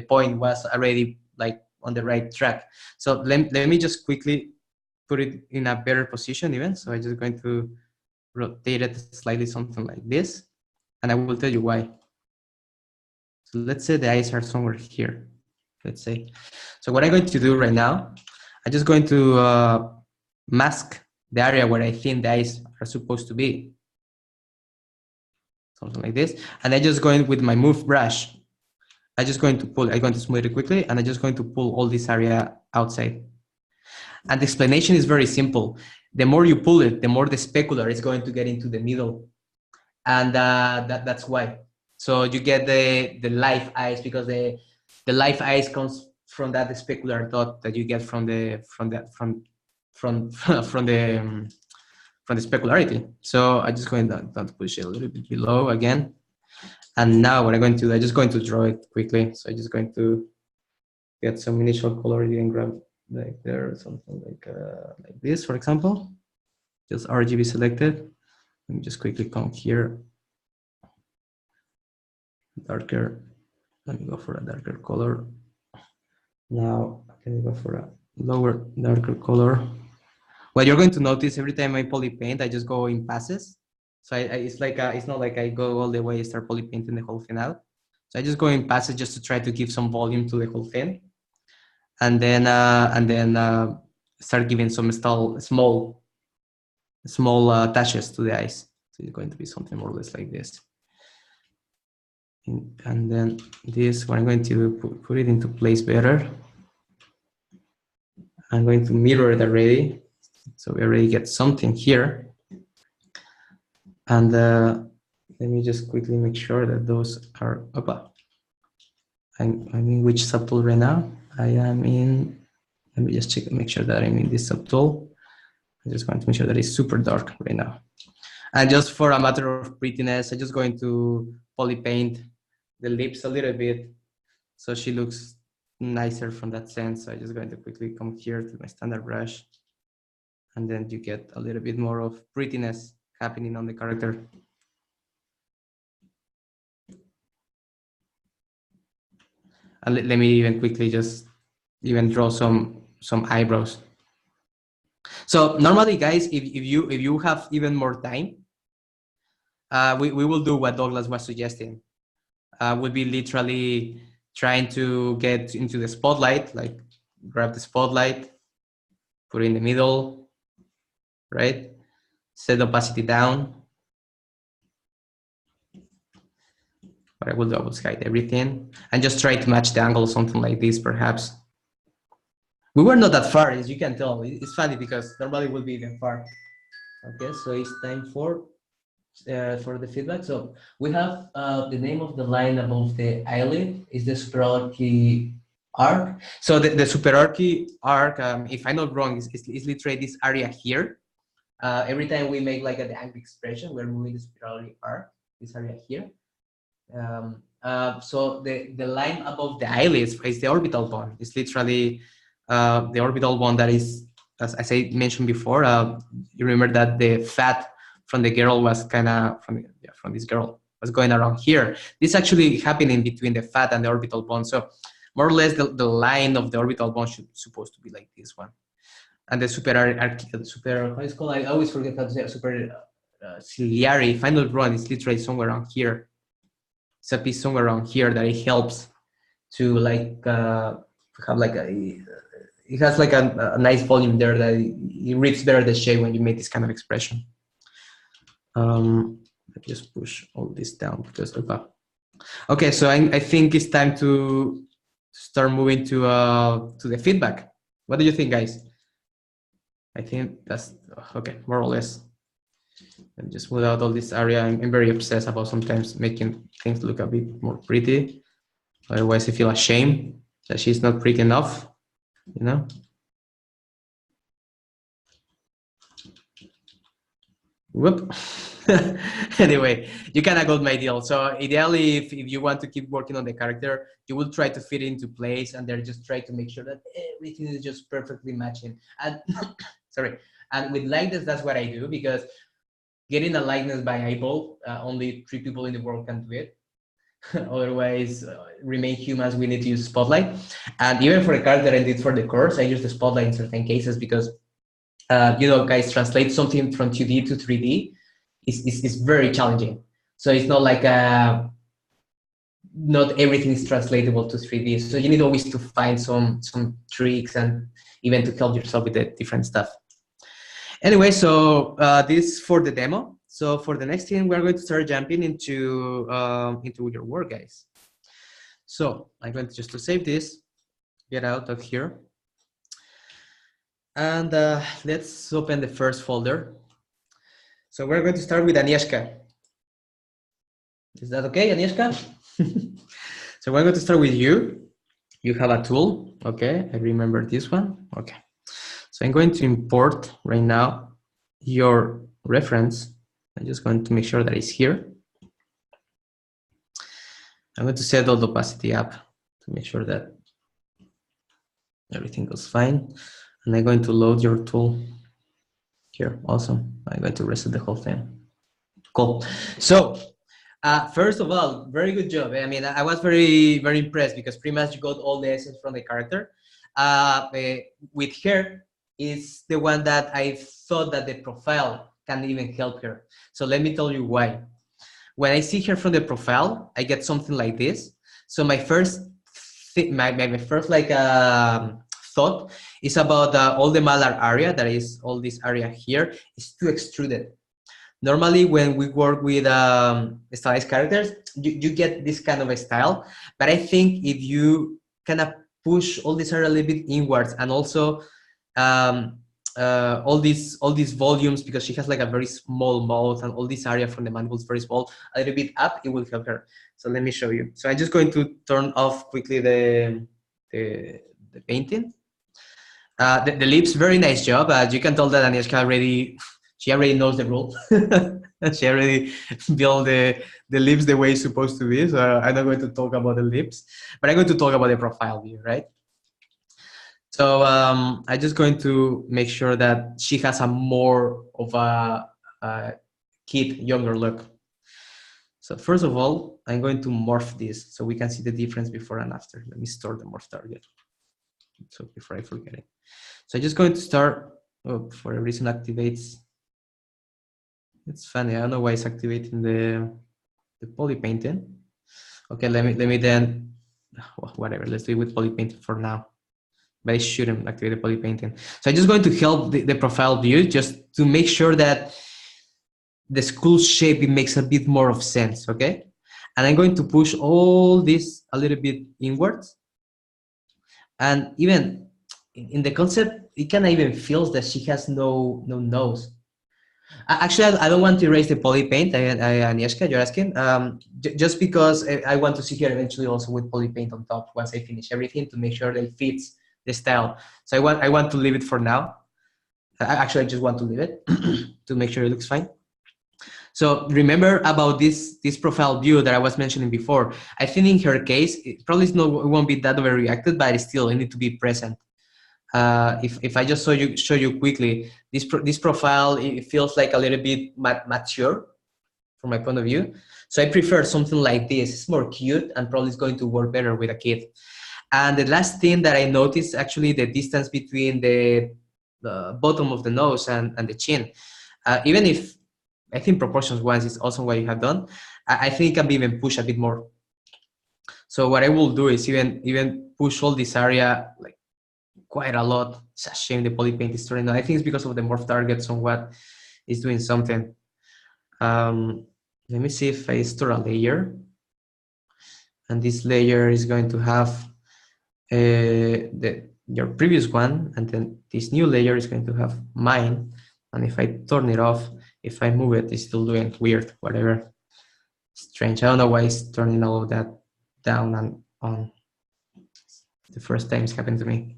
point was already like on the right track. So let me just quickly put it in a better position even. So I'm just going to rotate it slightly, something like this, and I will tell you why. So let's say the eyes are somewhere here, let's say. So what I'm going to do right now, I'm just going to mask the area where I think the eyes are supposed to be. Something like this. And I just go in with my move brush. I'm just going to pull, I'm going to smooth it quickly, and I'm just going to pull all this area outside. And the explanation is very simple. The more you pull it, the more the specular is going to get into the middle. And that's why. So you get the live eyes, because the live eyes comes from that specular dot that you get from the specularity. So I'm just going to push it a little bit below again. And now what I'm going to do, I'm just going to draw it quickly. So I'm just going to get some initial color and grab like there, something like this, for example. Just RGB selected. Let me just quickly come here. Darker. Let me go for a darker color. Now I can go for a lower, darker color. What you're going to notice every time I poly paint, I just go in passes. So it's like it's not like I go all the way and start poly painting the whole thing out. So I just go in passes just to try to give some volume to the whole thing, and then start giving some small touches to the eyes. So it's going to be something more or less like this. And then this, what I'm going to do, put it into place better. I'm going to mirror it already. So we already get something here. And let me just quickly make sure that those are up. I'm in which subtool right now? I am in, let me just check, make sure that I'm in this subtool. I just want to make sure that it's super dark right now. And just for a matter of prettiness, I'm just going to poly paint the lips a little bit so she looks nicer from that sense. So I'm just going to quickly come here to my standard brush, and then you get a little bit more of prettiness happening on the character. And let me even quickly just even draw some eyebrows. So normally, guys, if you have even more time, we will do what Douglas was suggesting. Would be literally trying to get into the spotlight, like grab the spotlight, put it in the middle, right? Set opacity down. What I will do, I will hide everything and just try to match the angle, something like this, perhaps. We were not that far, as you can tell. It's funny because normally we'll be even far. Okay, so it's time for the feedback. So we have the name of the line above the eyelid is the superarchy arc. So the superarchy arc, if I'm not wrong, is literally this area here. Every time we make like an angry expression, we're moving the superarchy arc, this area here. So the line above the eyelids is the orbital bone. It's literally the orbital bone that is, as I mentioned before, you remember that the fat from the girl was kind of, from this girl, was going around here. This actually happening between the fat and the orbital bone. So more or less the line of the orbital bone should supposed to be like this one. And the how is it called? I always forget how to say it. Super ciliary, if I'm not wrong, it's literally somewhere around here. It's a piece somewhere around here that it helps to like have like it has like a nice volume there that it reads better the shape when you make this kind of expression. Let me just push all this down because okay, so I think it's time to start moving to the feedback. What do you think, guys? I think that's okay, more or less. And just without all this area, I'm very obsessed about sometimes making things look a bit more pretty. Otherwise, I feel ashamed that she's not pretty enough, you know? Whoop. Anyway, you kind of got my deal. So ideally, if you want to keep working on the character, you will try to fit it into place and then just try to make sure that everything is just perfectly matching. And sorry, and with likeness, that's what I do, because getting a likeness by eyeball, only 3 people in the world can do it. Otherwise, remain humans, we need to use Spotlight. And even for the character I did for the course, I use the Spotlight in certain cases because, you know, guys, translate something from 2D to 3D is very challenging. So it's not like not everything is translatable to 3D. So you need always to find some tricks and even to help yourself with the different stuff. Anyway, so this for the demo. So for the next thing, we're going to start jumping into your work, guys. So I'm going to just to save this, get out of here. And let's open the first folder. So we're going to start with Agnieszka. Is that okay, Agnieszka? So we're going to start with you. You have a tool, okay? I remember this one, okay. So I'm going to import right now your reference. I'm just going to make sure that it's here. I'm going to set all the opacity up to make sure that everything goes fine. And I'm going to load your tool here. Awesome. I'm going to reset the whole thing. Cool. So first of all, very good job. I mean, I was very, very impressed because pretty much you got all the essence from the character. With her, is the one that I thought that the profile can even help her. So let me tell you why. When I see her from the profile, I get something like this. So my first like thought is about all the malar area, that is all this area here, is too extruded. Normally when we work with stylized characters, you get this kind of a style, but I think if you kind of push all this area a little bit inwards, and also all these volumes, because she has like a very small mouth and all this area from the mandible is very small, a little bit up, it will help her. So let me show you. So I'm just going to turn off quickly the painting. The lips, very nice job. You can tell that Agnieszka already knows the rule. She already built the lips the way it's supposed to be. So I'm not going to talk about the lips, but I'm going to talk about the profile view, right? So I'm just going to make sure that she has a more of a kid, younger look. So first of all, I'm going to morph this so we can see the difference before and after. Let me store the morph target. So before I forget it. So I'm just going to start, oh, for a reason activates. It's funny, I don't know why it's activating the poly painting. Okay, let me then, whatever, let's do it with poly painting for now. But I shouldn't activate the poly painting. So I'm just going to help the profile view just to make sure that the skull shape, it makes a bit more of sense, okay? And I'm going to push all this a little bit inwards. And even in the concept, it kind of even feels that she has no nose. Actually, I don't want to erase the poly paint, Agnieszka, you're asking. Just because I want to see here eventually also with poly paint on top once I finish everything to make sure that it fits the style. So I want to leave it for now. Actually, I just want to leave it to make sure it looks fine. So remember about this profile view that I was mentioning before. I think in her case, it probably it won't be that overreacted, but still, it need to be present. If I just show you quickly, this profile, it feels like a little bit mature from my point of view. So I prefer something like this. It's more cute and probably it's going to work better with a kid. And the last thing that I noticed, actually, the distance between the bottom of the nose and the chin. Even if I think proportions wise is also what you have done, I think it can be even pushed a bit more. So what I will do is even push all this area like quite a lot. It's a shame the poly paint is turning on. I think it's because of the morph target somewhat is doing something. Let me see if I store a layer. And this layer is going to have your previous one, and then this new layer is going to have mine. And if I turn it off, if I move it, it's still doing weird, whatever. Strange. I don't know why it's turning all of that down and on. The first time it's happened to me.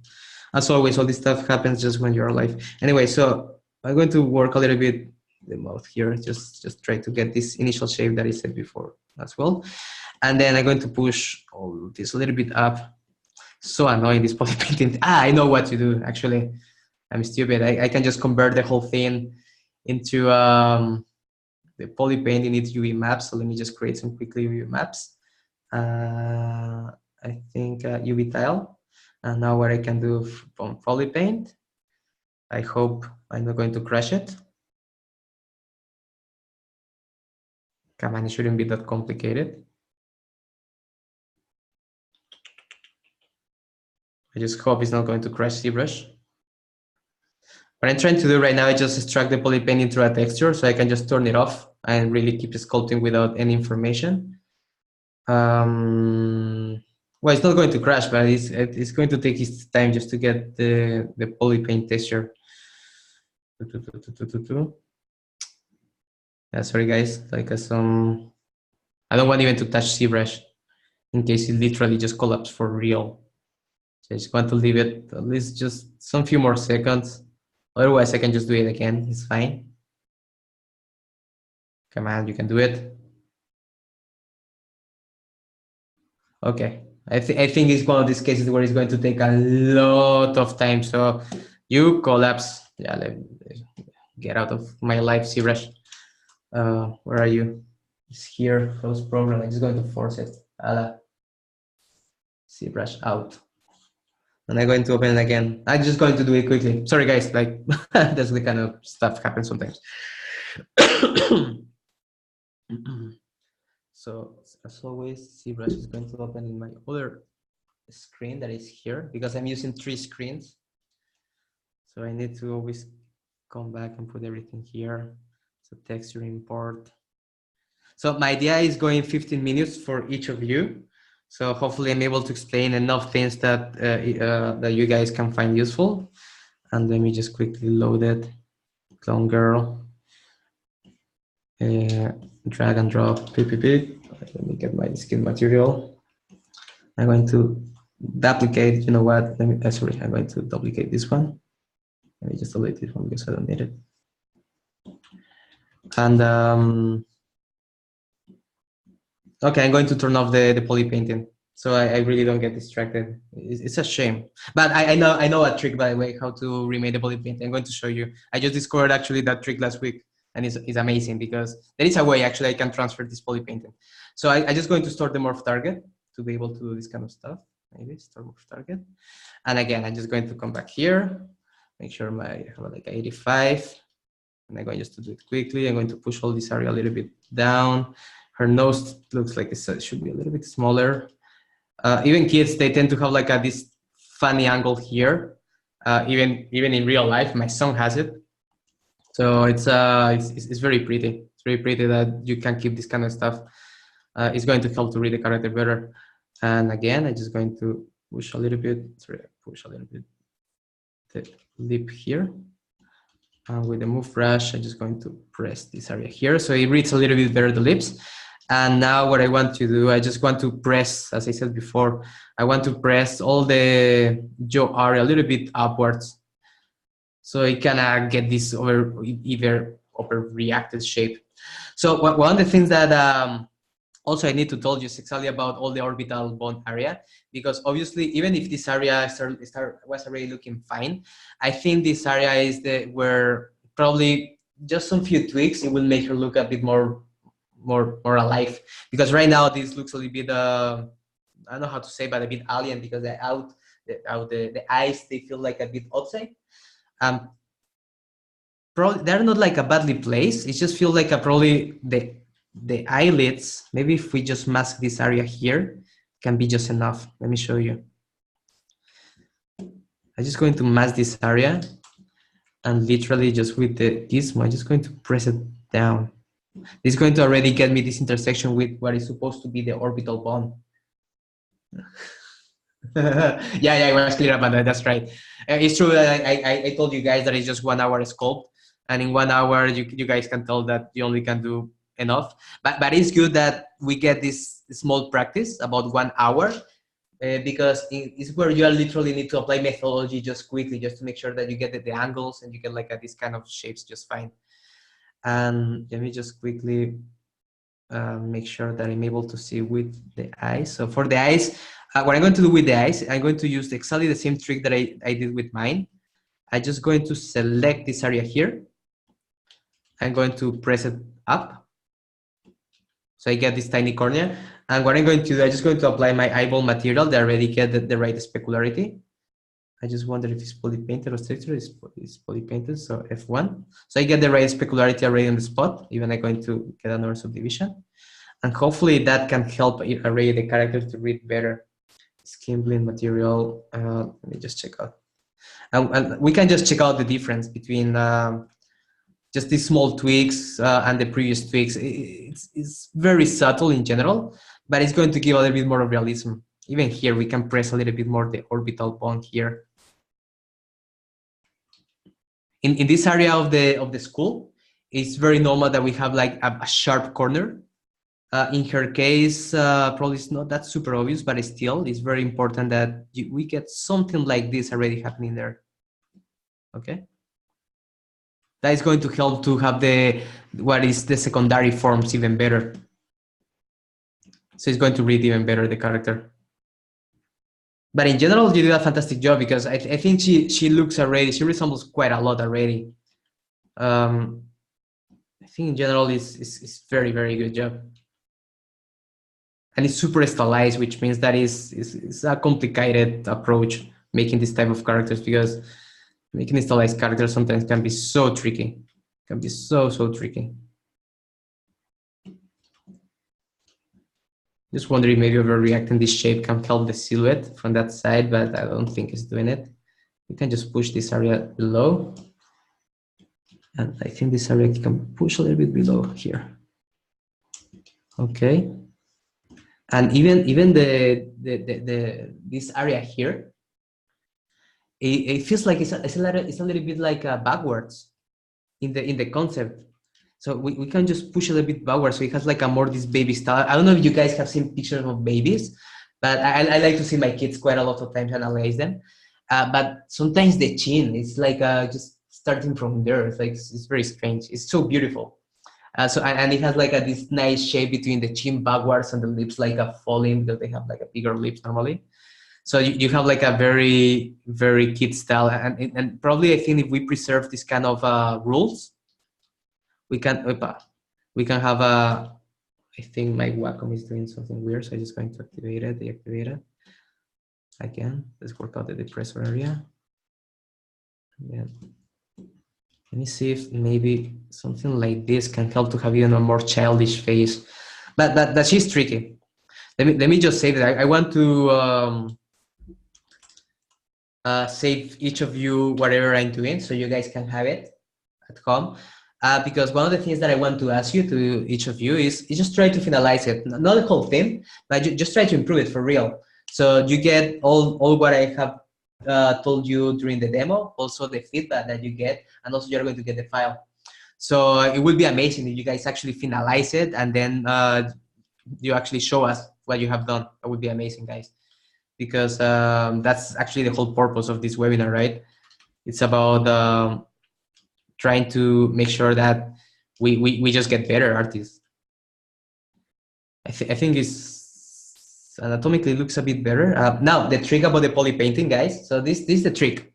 As always, all this stuff happens just when you're alive. Anyway, so I'm going to work a little bit the mouth here, just try to get this initial shape that I said before as well. And then I'm going to push all this a little bit up. So annoying, this poly painting. I know what to do, actually. I'm stupid. I can just convert the whole thing into the poly painting into UV maps. So let me just create some quickly UV maps. I think UV tile. And now what I can do from poly paint, I hope I'm not going to crash it. Come on, it shouldn't be that complicated. I just hope it's not going to crash ZBrush. What I'm trying to do right now is just extract the poly paint into a texture so I can just turn it off and really keep sculpting without any information. Well, it's not going to crash, but it's going to take its time just to get the poly paint texture. Yeah, sorry guys, like some, I don't want even to touch ZBrush in case it literally just collapses for real. So I just want to leave it at least just some few more seconds. Otherwise I can just do it again, it's fine. Come on, you can do it. Okay, I think it's one of these cases where it's going to take a lot of time. So you collapse. Yeah, get out of my life, ZBrush. Where are you? It's here, close program. I'm just going to force it. ZBrush out. And I'm going to open it again. I'm just going to do it quickly. Sorry guys, like that's the kind of stuff happens sometimes. So as always, ZBrush is going to open in my other screen that is here because I'm using 3 screens. So I need to always come back and put everything here. So texture import. So my idea is going 15 minutes for each of you. So hopefully I'm able to explain enough things that that you guys can find useful. And let me just quickly load it. Clone girl. Drag and drop. Let me get my skin material. I'm going to duplicate. You know what? Let me. Sorry, I'm going to duplicate this one. Let me just delete this one because I don't need it. And okay, I'm going to turn off the poly painting, so I really don't get distracted. It's a shame, but I know a trick, by the way, how to remake the poly painting. I'm going to show you. I just discovered actually that trick last week, and it's amazing because there is a way actually I can transfer this poly painting. So I just going to store the morph target to be able to do this kind of stuff. Maybe store morph target, and again I'm just going to come back here, make sure I have like 85. And I'm going just to do it quickly. I'm going to push all this area a little bit down. Her nose looks like it should be a little bit smaller. Even kids, they tend to have like this funny angle here. Even in real life, my son has it. So it's very pretty. It's very pretty that you can keep this kind of stuff. It's going to help to read the character better. And again, I'm just going to push a little bit. Sorry, push a little bit the lip here. And with the move brush, I'm just going to press this area here. So it reads a little bit better the lips. And now what I want to do, I just want to press, as I said before, I want to press all the jaw area a little bit upwards. So it can get this overreacted shape. So one of the things that also I need to tell you is exactly about all the orbital bone area, because obviously even if this area was already looking fine, I think this area is where probably just some few tweaks, it will make her look a bit more alive. Because right now this looks a little bit, I don't know how to say, but a bit alien, because the eyes, they feel like a bit outside. Probably they're not like a badly placed. It just feels like probably the eyelids. Maybe if we just mask this area here, can be just enough. Let me show you. I'm just going to mask this area, and literally just with the gizmo, I'm just going to press it down. This is going to already get me this intersection with what is supposed to be the orbital bone. yeah, I was clear about that. That's right. It's true that I told you guys that it's just 1 hour sculpt, and in 1 hour you guys can tell that you only can do enough. But it's good that we get this small practice about 1 hour, because it's where you literally need to apply methodology just quickly, just to make sure that you get the angles and you get like this kind of shapes just fine. And let me just quickly make sure that I'm able to see with the eyes. So for the eyes, what I'm going to do with the eyes, I'm going to use exactly the same trick that I did with mine. I'm just going to select this area here. I'm going to press it up. So I get this tiny cornea. And what I'm going to do, I'm just going to apply my eyeball material that already get the right specularity. I just wonder if it's poly painted or texture. It's poly painted, so F1. So I get the right specularity already on the spot. Even I'm going to get another subdivision. And hopefully that can help array the character to read better. Skin blend material, let me just check out. And we can just check out the difference between just these small tweaks and the previous tweaks. It's very subtle in general, but it's going to give a little bit more of realism. Even here, we can press a little bit more the orbital bone here. In this area of the skull, it's very normal that we have like a sharp corner. In her case, probably it's not that super obvious, but still, it's very important that we get something like this already happening there. Okay, that is going to help to have what is the secondary forms even better. So it's going to read even better the character. But in general, you do a fantastic job, because I think she looks already, she resembles quite a lot already. I think in general, it's very, very good job. And it's super stylized, which means that it's a complicated approach making this type of characters, because making stylized characters sometimes can be so tricky. Can be so tricky. Just wondering maybe overreacting this shape can help the silhouette from that side, but I don't think it's doing it. We can just push this area below. And I think this area can push a little bit below here. Okay. And even this area here, it feels like it's a little bit like backwards in the concept. So we can just push a little bit backwards, so it has like a more this baby style. I don't know if you guys have seen pictures of babies, but I like to see my kids quite a lot of times, analyze them. But sometimes the chin, it's like just starting from there. It's like it's very strange. It's so beautiful. And it has like this nice shape between the chin backwards and the lips like a falling, because they have like a bigger lips normally. So you have like a very, very kid style. And probably I think if we preserve this kind of rules, we can have a, I think my Wacom is doing something weird. So I'm just going to activate it, deactivate it. Again, let's work out the depressor area. Yeah. Let me see if maybe something like this can help to have even a more childish face, but she's tricky. Let me just say that I want to save each of you whatever I'm doing, so you guys can have it at home. Because one of the things that I want to ask you, to each of you, is just try to finalize it, not the whole thing, but just try to improve it for real. So you get all what I have told you during the demo, also the feedback that you get, and also you're going to get the file. So it will be amazing if you guys actually finalize it and then you actually show us what you have done. That would be amazing, guys, because that's actually the whole purpose of this webinar, right? It's about trying to make sure that we just get better artists. I think it's anatomically looks a bit better. Now the trick about the poly painting, guys. So this is the trick.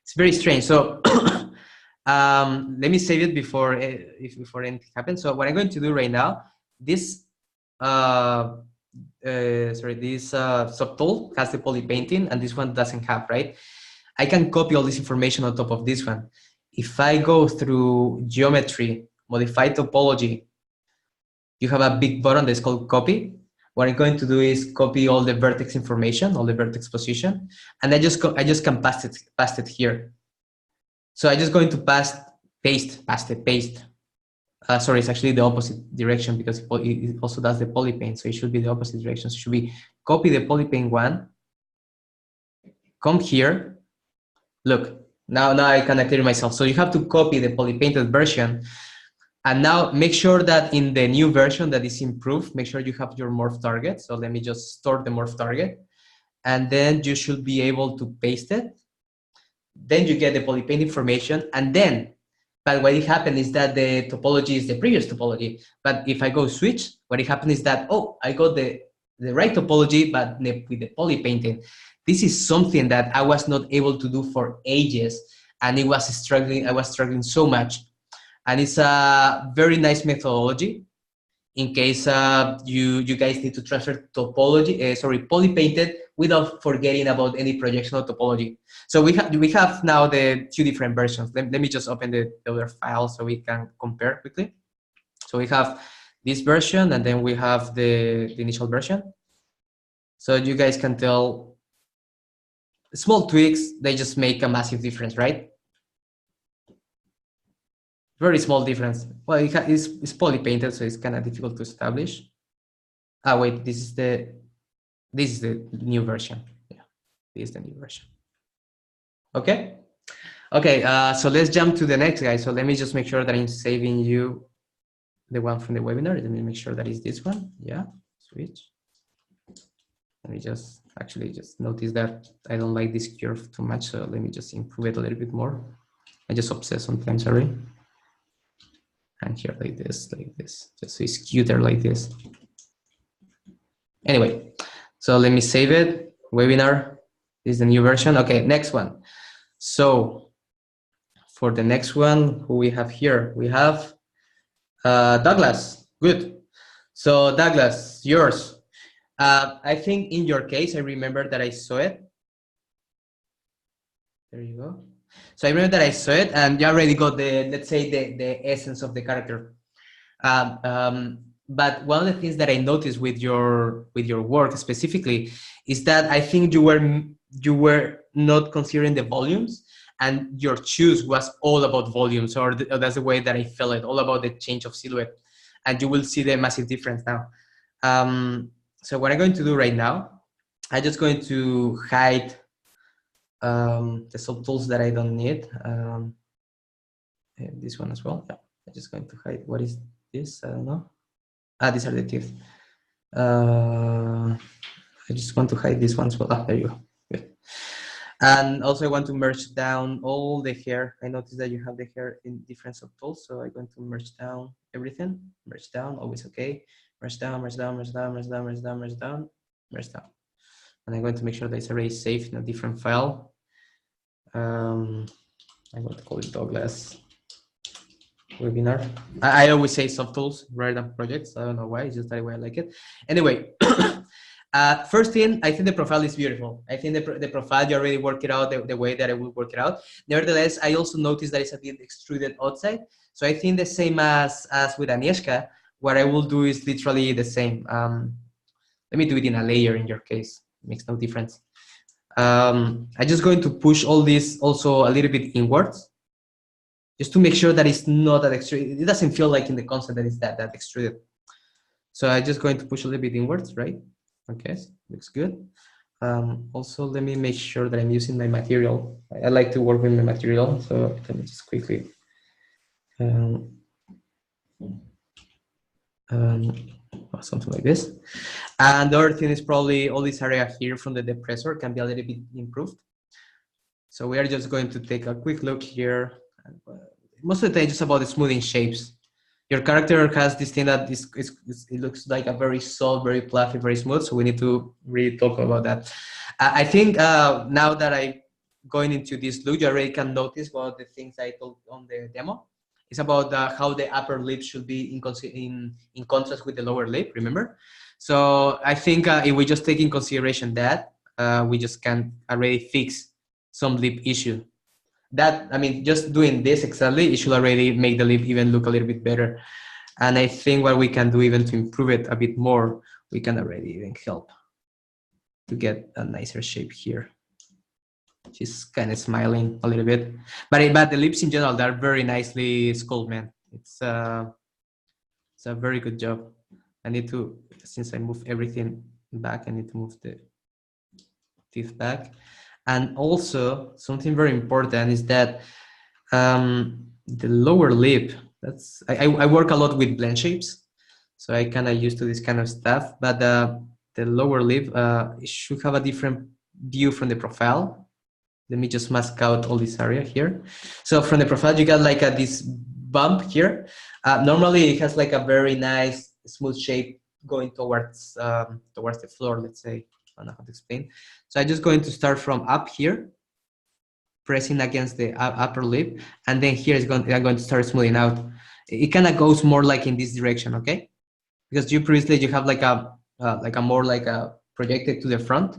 It's very strange. So let me save it before anything happens. So what I'm going to do right now, this this subtool has the poly painting and this one doesn't have, right? I can copy all this information on top of this one. If I go through geometry, modify topology, you have a big button that's called copy. What I'm going to do is copy all the vertex information, all the vertex position, and I just can paste it here. So I'm just going to paste. Sorry, it's actually the opposite direction because it also does the polypaint, so it should be the opposite direction. So it should be copy the polypaint one, come here. Look, now I can clear myself. So you have to copy the polypainted version. And now make sure that in the new version that is improved, make sure you have your morph target. So let me just store the morph target. And then you should be able to paste it. Then you get the polypaint information. And then, but what happened is that the topology is the previous topology. But if I go switch, what happened is that, oh, I got the right topology, but with the polypainting. This is something that I was not able to do for ages. And I was struggling so much. And it's a very nice methodology in case you guys need to transfer topology, polypainted without forgetting about any projectional topology. So we have now the two different versions. Let me just open the other file so we can compare quickly. So we have this version and then we have the initial version. So you guys can tell small tweaks, they just make a massive difference, right? Very small difference. Well, it's poly painted, so it's kind of difficult to establish. Ah, wait, this is the new version. Yeah, this is the new version. Okay. Okay. So let's jump to the next guy. So let me just make sure that I'm saving you the one from the webinar. Let me make sure that is this one. Yeah. Switch. Let me just notice that I don't like this curve too much. So let me just improve it a little bit more. I just obsess sometimes, sorry. And here like this, just so it's cuter like this. Anyway, so let me save it. Webinar, this is the new version. Okay, next one. So for the next one, who we have here? We have Douglas. Good. So Douglas, yours. I think in your case, I remember that I saw it. There you go. So I remember that I saw it, and you already got let's say the essence of the character. But one of the things that I noticed with your work specifically is that I think you were not considering the volumes, and your choose was all about volumes, or that's the way that I felt it, all about the change of silhouette, and you will see the massive difference now. So what I'm going to do right now, I'm just going to hide the subtools that I don't need. This one as well. Yeah, I'm just going to hide. What is this? I don't know. Ah, these are the teeth. I just want to hide this one as well. Ah, there you go. Good. And also I want to merge down all the hair. I noticed that you have the hair in different subtools. So I'm going to merge down everything. Merge down, always okay. Merge down, merge down, merge down, merge down, merge down, merge down, merge down. And I'm going to make sure that it's already saved in a different file. I'm going to call it Douglas webinar. I always say subtools rather than projects. I don't know why, it's just that way I like it. Anyway, first thing, I think the profile is beautiful. I think the profile, you already work it out the way that I will work it out. Nevertheless, I also noticed that it's a bit extruded outside. So I think the same as with Agnieszka, what I will do is literally the same. Let me do it in a layer in your case. It makes no difference. I'm just going to push all this also a little bit inwards, just to make sure that it's not that extruded. It doesn't feel like in the concept that it's that extruded. So I'm just going to push a little bit inwards, right? Okay, looks good. Also, let me make sure that I'm using my material. I like to work with my material, so let me just quickly. Something like this. And the other thing is probably all this area here from the depressor can be a little bit improved. So we are just going to take a quick look here. Most of the time, just about the smoothing shapes. Your character has this thing that it looks like a very soft, very fluffy, very smooth. So we need to really talk about that. I think now that I'm going into this look, you already can notice one of the things I told on the demo. It's about how the upper lip should be in contrast with the lower lip, remember? So I think if we just take in consideration that, we just can already fix some lip issue. That, I mean, just doing this exactly, it should already make the lip even look a little bit better. And I think what we can do even to improve it a bit more, we can already even help to get a nicer shape here. She's kind of smiling a little bit, but the lips in general, they're very nicely sculpted, man. It's a very good job. I need to, since I move everything back, I need to move the teeth back. And also something very important is that the lower lip, that's, I work a lot with blend shapes, so I kind of used to this kind of stuff, but the lower lip it should have a different view from the profile. Let me just mask out all this area here. So from the profile, you got like this bump here. Normally it has like a very nice smooth shape going towards the floor, let's say. I don't know how to explain. So I'm just going to start from up here, pressing against the upper lip, and then here I'm going to start smoothing out. It kind of goes more like in this direction, okay? Because you have like a more like a projected to the front.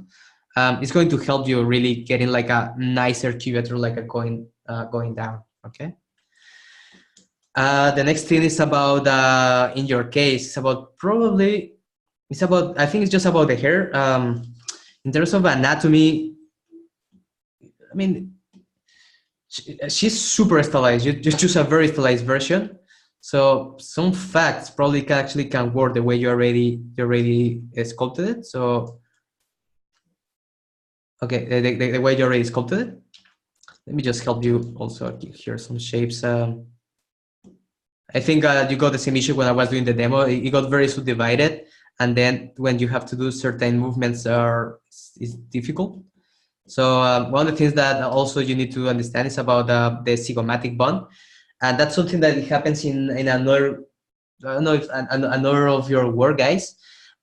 It's going to help you really getting like a nicer cubature, like a going down, okay? The next thing is about, in your case, it's about I think it's just about the hair. In terms of anatomy, I mean, she's super stylized. You just choose a very stylized version. So some facts probably can work the way you already sculpted it. So, okay, the way you already sculpted it. Let me just help you also here some shapes. I think you got the same issue when I was doing the demo. It got very subdivided, and then when you have to do certain movements, is difficult. So one of the things that also you need to understand is about the zygomatic bond, and that's something that happens in another. I don't know if another of your work, guys.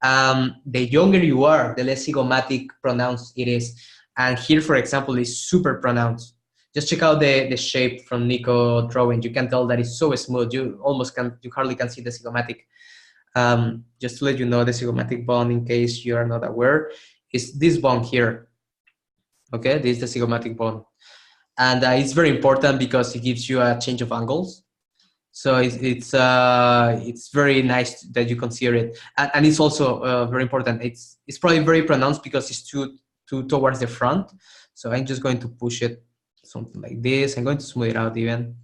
The younger you are, the less zygomatic pronounced it is, and here, for example, is super pronounced. Just check out the shape from Nico drawing. You can tell that it's so smooth. You hardly can see the zygomatic. Just to let you know, the zygomatic bond, in case you are not aware, is this bond here. Okay, this is the zygomatic bond, and it's very important because it gives you a change of angles. So it's very nice that you consider it, and it's also very important. It's probably very pronounced because it's too towards the front. So I'm just going to push it something like this. I'm going to smooth it out even.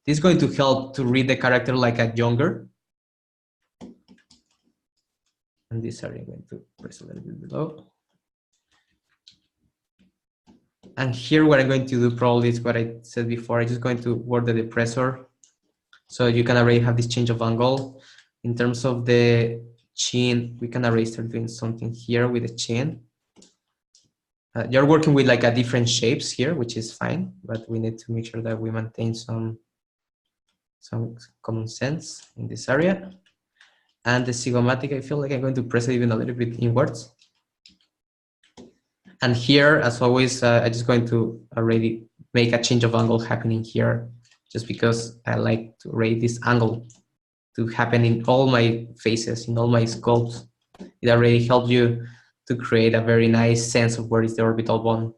This is going to help to read the character like a younger. And this area I'm going to press a little bit below. And here what I'm going to do probably is what I said before. I'm just going to work the depressor. So you can already have this change of angle. In terms of the chin, we can already start doing something here with the chin. You're working with like a different shapes here, which is fine, but we need to make sure that we maintain some common sense in this area. And the zygomatic, I feel like I'm going to press it even a little bit inwards. And here, as always, I'm just going to already make a change of angle happening here, just because I like to rate this angle to happen in all my faces, in all my sculpts. It already helps you to create a very nice sense of where is the orbital bone.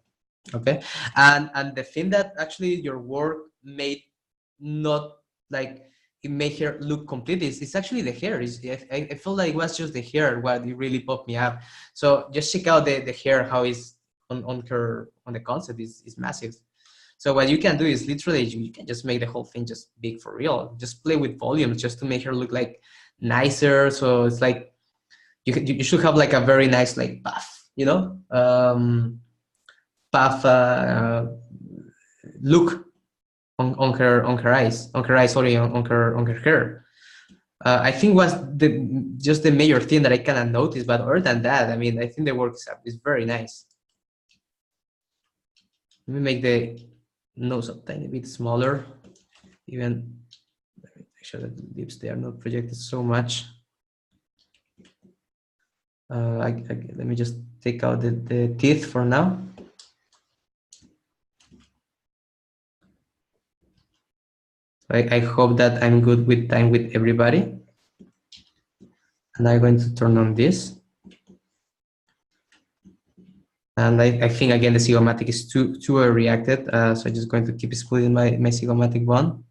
Okay, and the thing that actually your work made not like it made her look complete is actually the hair. I feel like it was just the hair what it really popped me up. So just check out the hair, how is on the concept is massive. So what you can do is literally you can just make the whole thing just big for real. Just play with volumes just to make her look like nicer. So it's like you should have like a very nice like buff you know, path look on her eyes, sorry, on her hair. I think was just the major thing that I kind of noticed, but other than that, I mean, I think the work is very nice. Let me make the nose a tiny bit smaller, even make sure that the lips, they are not projected so much. Let me just take out the teeth for now. I hope that I'm good with time with everybody. And I'm going to turn on this. And I think, again, the zygomatic is too reacted. So I'm just going to keep splitting my zygomatic bone.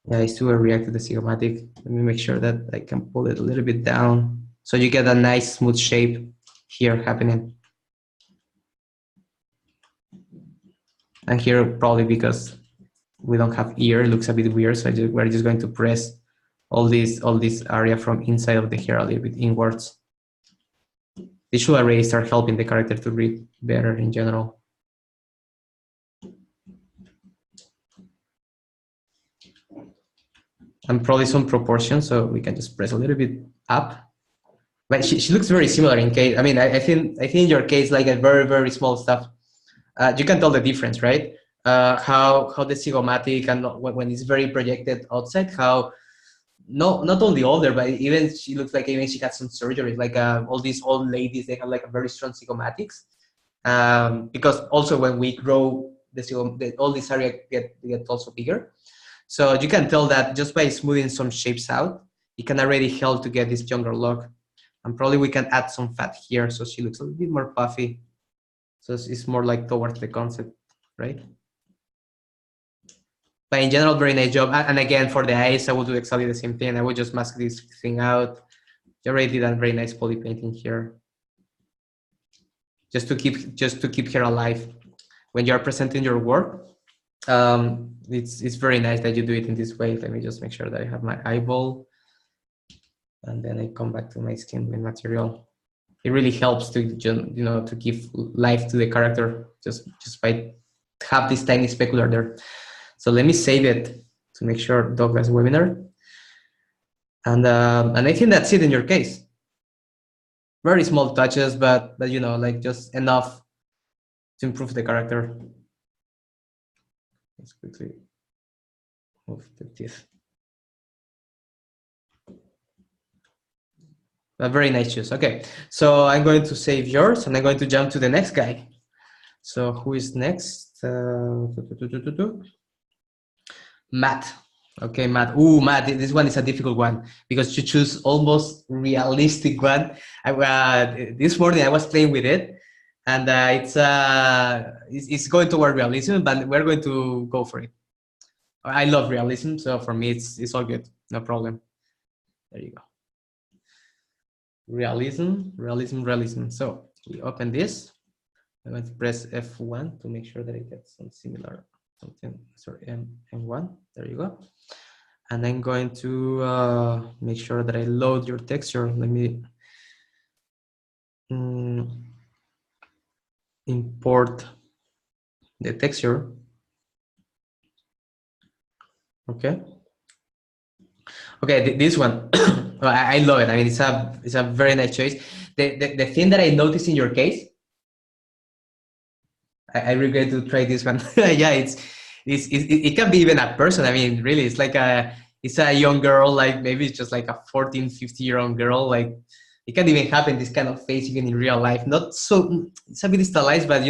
Yeah, it's too reacted, the zygomatic. Let me make sure that I can pull it a little bit down. So you get a nice smooth shape here happening. And here, probably because we don't have ear, it looks a bit weird. So we're just going to press all this area from inside of the hair a little bit inwards. This should already start helping the character to read better in general. And probably some proportion, so we can just press a little bit up. But she looks very similar in case. I mean, I think in your case, like a very small stuff, you can tell the difference, right? How the zygomatic, and when it's very projected outside, how not only older, but even she looks like even she had some surgeries. Like all these old ladies, they have like a very strong zygomatics. Because also when we grow, all this area get also bigger. So you can tell that just by smoothing some shapes out, it can already help to get this younger look. And probably we can add some fat here, so she looks a little bit more puffy. So it's more like towards the concept, right? But in general, very nice job. And again, for the eyes, I will do exactly the same thing. I will just mask this thing out. You already did a very nice poly painting here. Just to keep her alive. When you are presenting your work, it's very nice that you do it in this way. Let me just make sure that I have my eyeball. And then I come back to my skin with material. It really helps to, to give life to the character just by have this tiny specular there. So let me save it to make sure Douglas webinar. And I think that's it in your case. Very small touches, but like just enough to improve the character. Let's quickly move the teeth. A very nice choice. Okay, so I'm going to save yours, and I'm going to jump to the next guy. So who is next? Matt. Okay, Matt. Ooh, Matt, this one is a difficult one because you choose almost realistic one. This morning I was playing with it, and it's going toward realism, but we're going to go for it. I love realism, so for me it's all good, no problem. There you go. Realism. So we open this. I'm going to press F1 to make sure that I get some similar something. Sorry, M1. There you go. And I'm going to make sure that I load your texture. Let me import the texture. Okay. Okay, this one. I love it. I mean, it's a very nice choice. The thing that I noticed in your case, I regret to try this one. Yeah, it can be even a person. I mean, really, it's like it's a young girl, like maybe it's just like a 14, 50-year-old girl. Like it can even happen, this kind of face even in real life. Not so, it's a bit stylized, but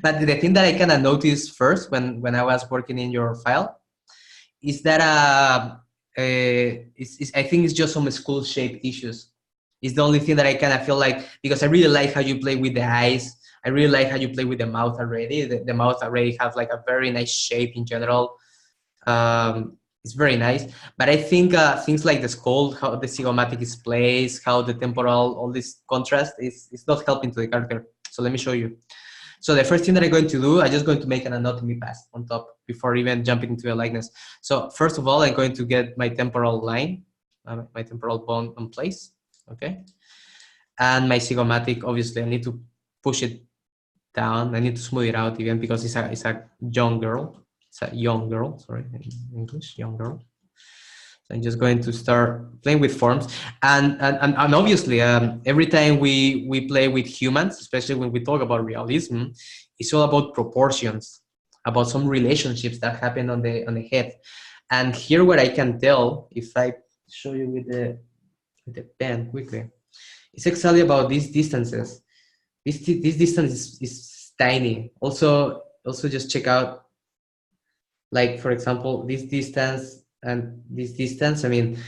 But the thing that I kind of noticed first when I was working in your file is that I think it's just some school shape issues. It's the only thing that I kind of feel like, because I really like how you play with the eyes. I really like how you play with the mouth already. The mouth already has like a very nice shape in general. It's very nice. But I think things like the skull, how the zygomatic is placed, how the temporal, all this contrast is not helping to the character. So let me show you. So the first thing that I'm going to do, I'm just going to make an anatomy pass on top before even jumping into a likeness. So first of all, I'm going to get my temporal line, my temporal bone in place, okay? And my zygomatic, obviously, I need to push it down. I need to smooth it out even because it's a young girl. It's a young girl, sorry, in English, young girl. So I'm just going to start playing with forms. And obviously, every time we play with humans, especially when we talk about realism, it's all about proportions, about some relationships that happen on the head. And here what I can tell, if I show you with the pen quickly, it's exactly about these distances. This distance is tiny. Also just check out, like for example, this distance and this distance. I mean,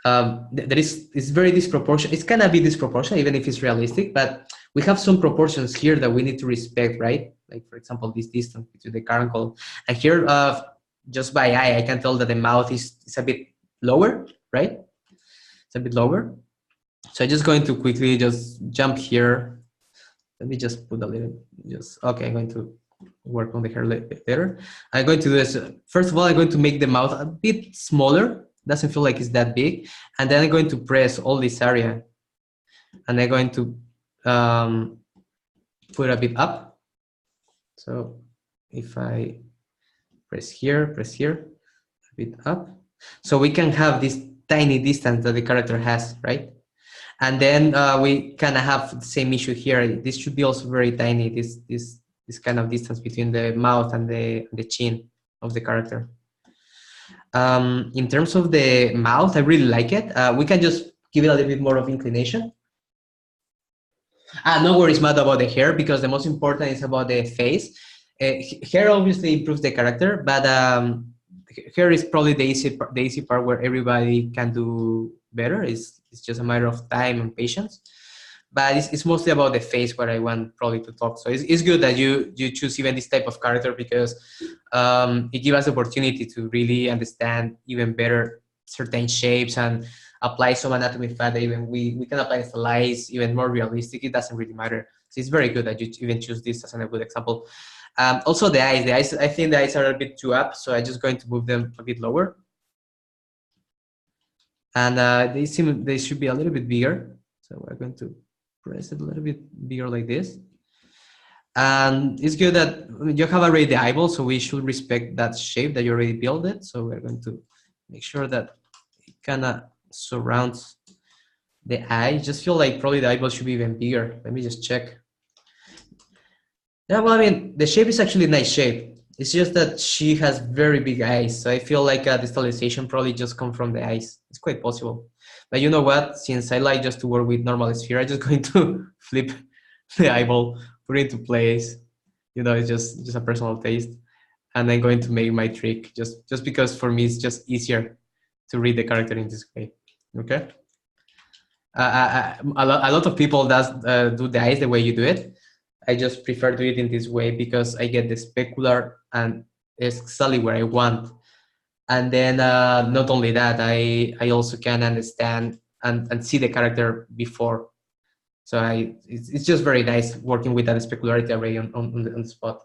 there is, it's very disproportionate. It's gonna be disproportionate even if it's realistic, but we have some proportions here that we need to respect, right? Like for example, this distance between the car and column. And here, just by eye, I can tell that the mouth is a bit lower, right? It's a bit lower. So I'm just going to quickly just jump here. Let me just put a little, okay, I'm going to work on the hair later. I'm going to do this. First of all, I'm going to make the mouth a bit smaller. Doesn't feel like it's that big. And then I'm going to press all this area. And I'm going to put a bit up. So if I press here, a bit up. So we can have this tiny distance that the character has, right? And then we kind of have the same issue here. This should be also very tiny, this kind of distance between the mouth and the chin of the character. In terms of the mouth, I really like it. We can just give it a little bit more of inclination. No worries, Matt, about the hair, because the most important is about the face. Hair obviously improves the character, but hair is probably the easy part where everybody can do better. It's just a matter of time and patience. But it's mostly about the face where I want probably to talk. So it's good that you choose even this type of character, because it gives us the opportunity to really understand even better certain shapes and apply some anatomy fat. Even we can apply slides even more realistic. It doesn't really matter. So it's very good that you even choose this as a good example. Also the eyes, I think the eyes are a bit too up, so I'm just going to move them a bit lower. And they should be a little bit bigger. So we're going to press it a little bit bigger like this. And it's good that you have already the eyeball, so we should respect that shape that you already built it. So we're going to make sure that it kind of surrounds the eye. Just feel like probably the eyeball should be even bigger. Let me just check. Yeah, well, I mean, the shape is actually a nice shape. It's just that she has very big eyes. So I feel like the stylization probably just come from the eyes. It's quite possible. But you know what? Since I like just to work with normal sphere, I'm just going to flip the eyeball, put it into place. You know, it's just a personal taste. And I'm going to make my trick just because for me, it's just easier to read the character in this way. Okay? A lot of people do the eyes the way you do it. I just prefer to do it in this way because I get the specular and it's exactly where I want. And then not only that, I also can understand and see the character before. So it's just very nice working with that specularity array on the spot.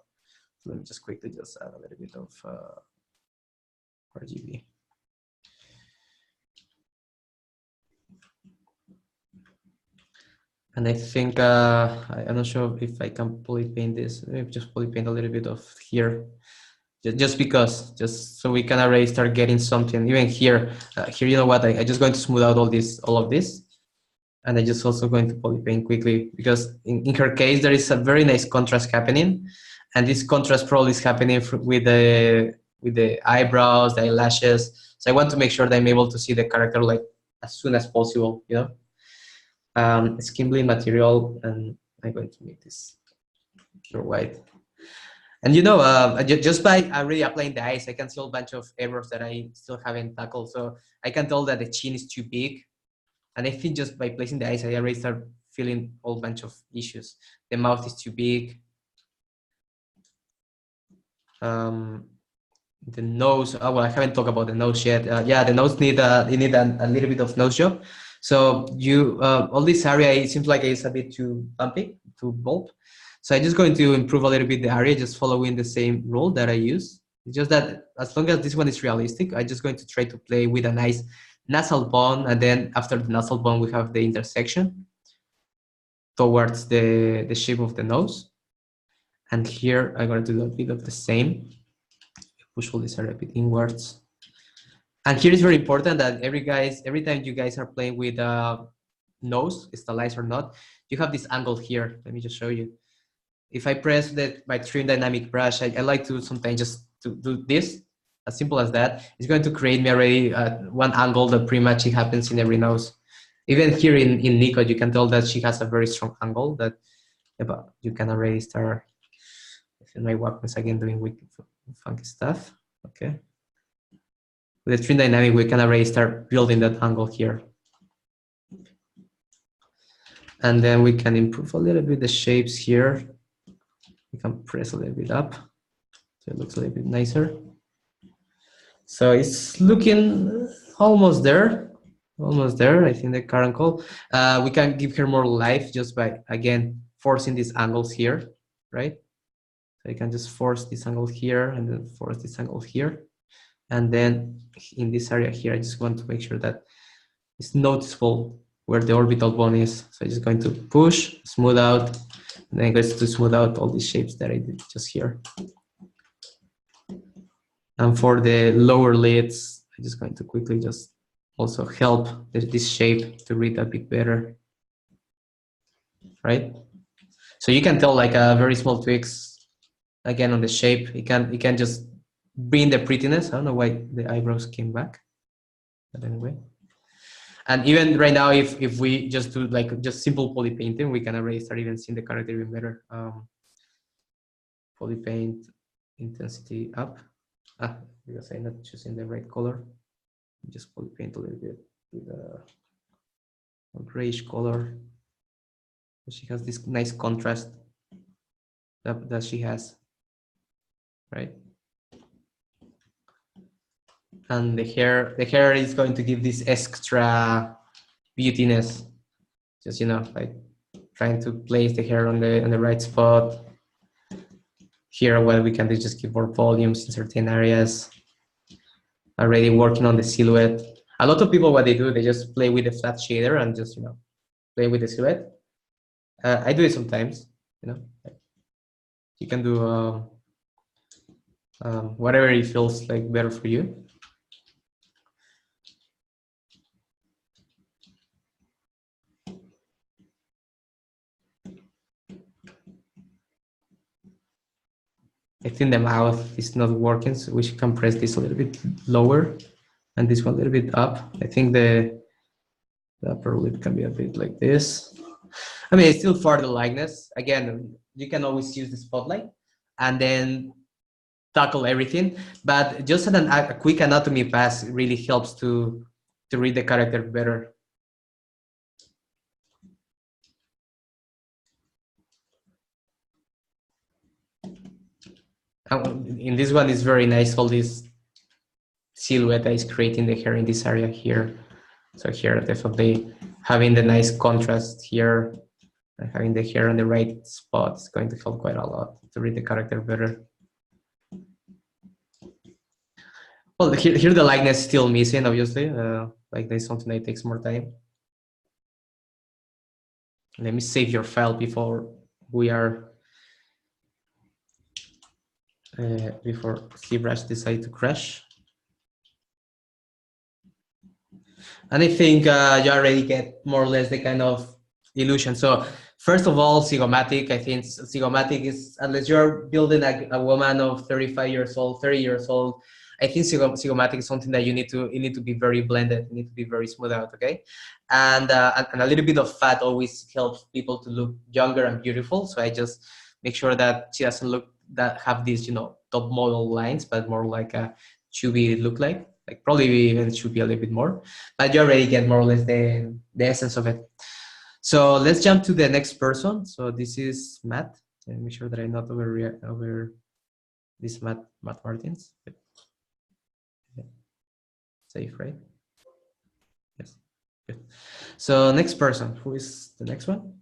So let me just quickly just add a little bit of RGB. And I think, I'm not sure if I can polypaint this. Maybe just polypaint a little bit of here. Just because, just so we can already start getting something. Even here, you know what? I just going to smooth out all of this. And I just also going to polypaint quickly because in her case, there is a very nice contrast happening. And this contrast probably is happening with the eyebrows, the eyelashes. So I want to make sure that I'm able to see the character like as soon as possible, you know? Skin bleed material, and I'm going to make this pure white. And you know, just by already applying the eyes, I can see a bunch of errors that I still haven't tackled. So I can tell that the chin is too big. And I think just by placing the eyes, I already start feeling a whole bunch of issues. The mouth is too big. The nose, oh, well, I haven't talked about the nose yet. Yeah, the nose need a little bit of nose job. So all this area, it seems like it's a bit too bumpy, too bold. So I'm just going to improve a little bit the area, just following the same rule that I use. It's just that as long as this one is realistic, I'm just going to try to play with a nice nasal bone. And then after the nasal bone, we have the intersection. towards the shape of the nose. And here I'm going to do a bit of the same. Push all this area a bit inwards. And here is very important that every time you guys are playing with nose, stylized or not, you have this angle here. Let me just show you. If I press my trim dynamic brush, I like to sometimes just to do this, as simple as that. It's going to create me already one angle that pretty much it happens in every nose. Even here in Nico, you can tell that she has a very strong angle that you can already start. My Wacom again doing wicked funky stuff. Okay. With the trim dynamic, we can already start building that angle here. And then we can improve a little bit the shapes here. We can press a little bit up so it looks a little bit nicer. So it's looking almost there. Almost there, I think the current call. We can give her more life just by, again, forcing these angles here, right? So I can just force this angle here and then force this angle here. And then in this area here, I just want to make sure that it's noticeable where the orbital bone is. So I'm just going to push, smooth out, and then going to smooth out all these shapes that I did just here. And for the lower lids, I'm just going to quickly just also help this shape to read a bit better, right? So you can tell like a very small tweaks again on the shape. It can just bring the prettiness. I don't know why the eyebrows came back, but anyway. And even right now, if we just do like just simple poly painting, we can already start even seeing the character even better. Poly paint intensity up. Because I'm not choosing the right color. Just poly paint a little bit with a grayish color. She has this nice contrast that she has, right? And the hair is going to give this extra beautiness. Just, you know, like trying to place the hair on the right spot. Here, what we can do is just give more volumes in certain areas. Already working on the silhouette. A lot of people, what they do, they just play with the flat shader and just, you know, play with the silhouette. I do it sometimes, you know. You can do whatever it feels like better for you. I think the mouth is not working, so we should compress this a little bit lower and this one a little bit up. I think the upper lip can be a bit like this. I mean, it's still for the likeness. Again, you can always use the spotlight and then tackle everything, but just a quick anatomy pass really helps to read the character better. In this one, it's very nice, all this silhouette that is creating the hair in this area here. So here, definitely having the nice contrast here and having the hair on the right spot is going to help quite a lot to read the character better. Well, here the likeness is still missing, obviously. Like there's something that takes more time. Let me save your file before we are before ZBrush decide to crash. And I think you already get more or less the kind of illusion. So first of all, Zygomatic, I think Zygomatic is, unless you're building a woman of 35 years old, 30 years old, I think Zygomatic is something that you need to be very blended, you need to be very smooth out, okay? And a little bit of fat always helps people to look younger and beautiful. So I just make sure that she doesn't have these, you know, top model lines, but more like a chubby look like probably even should be a little bit more, but you already get more or less the essence of it. So let's jump to the next person. So this is Matt. Let me make sure that I'm not over this Matt Martins. Safe, right? Yes, good. So next person, who is the next one?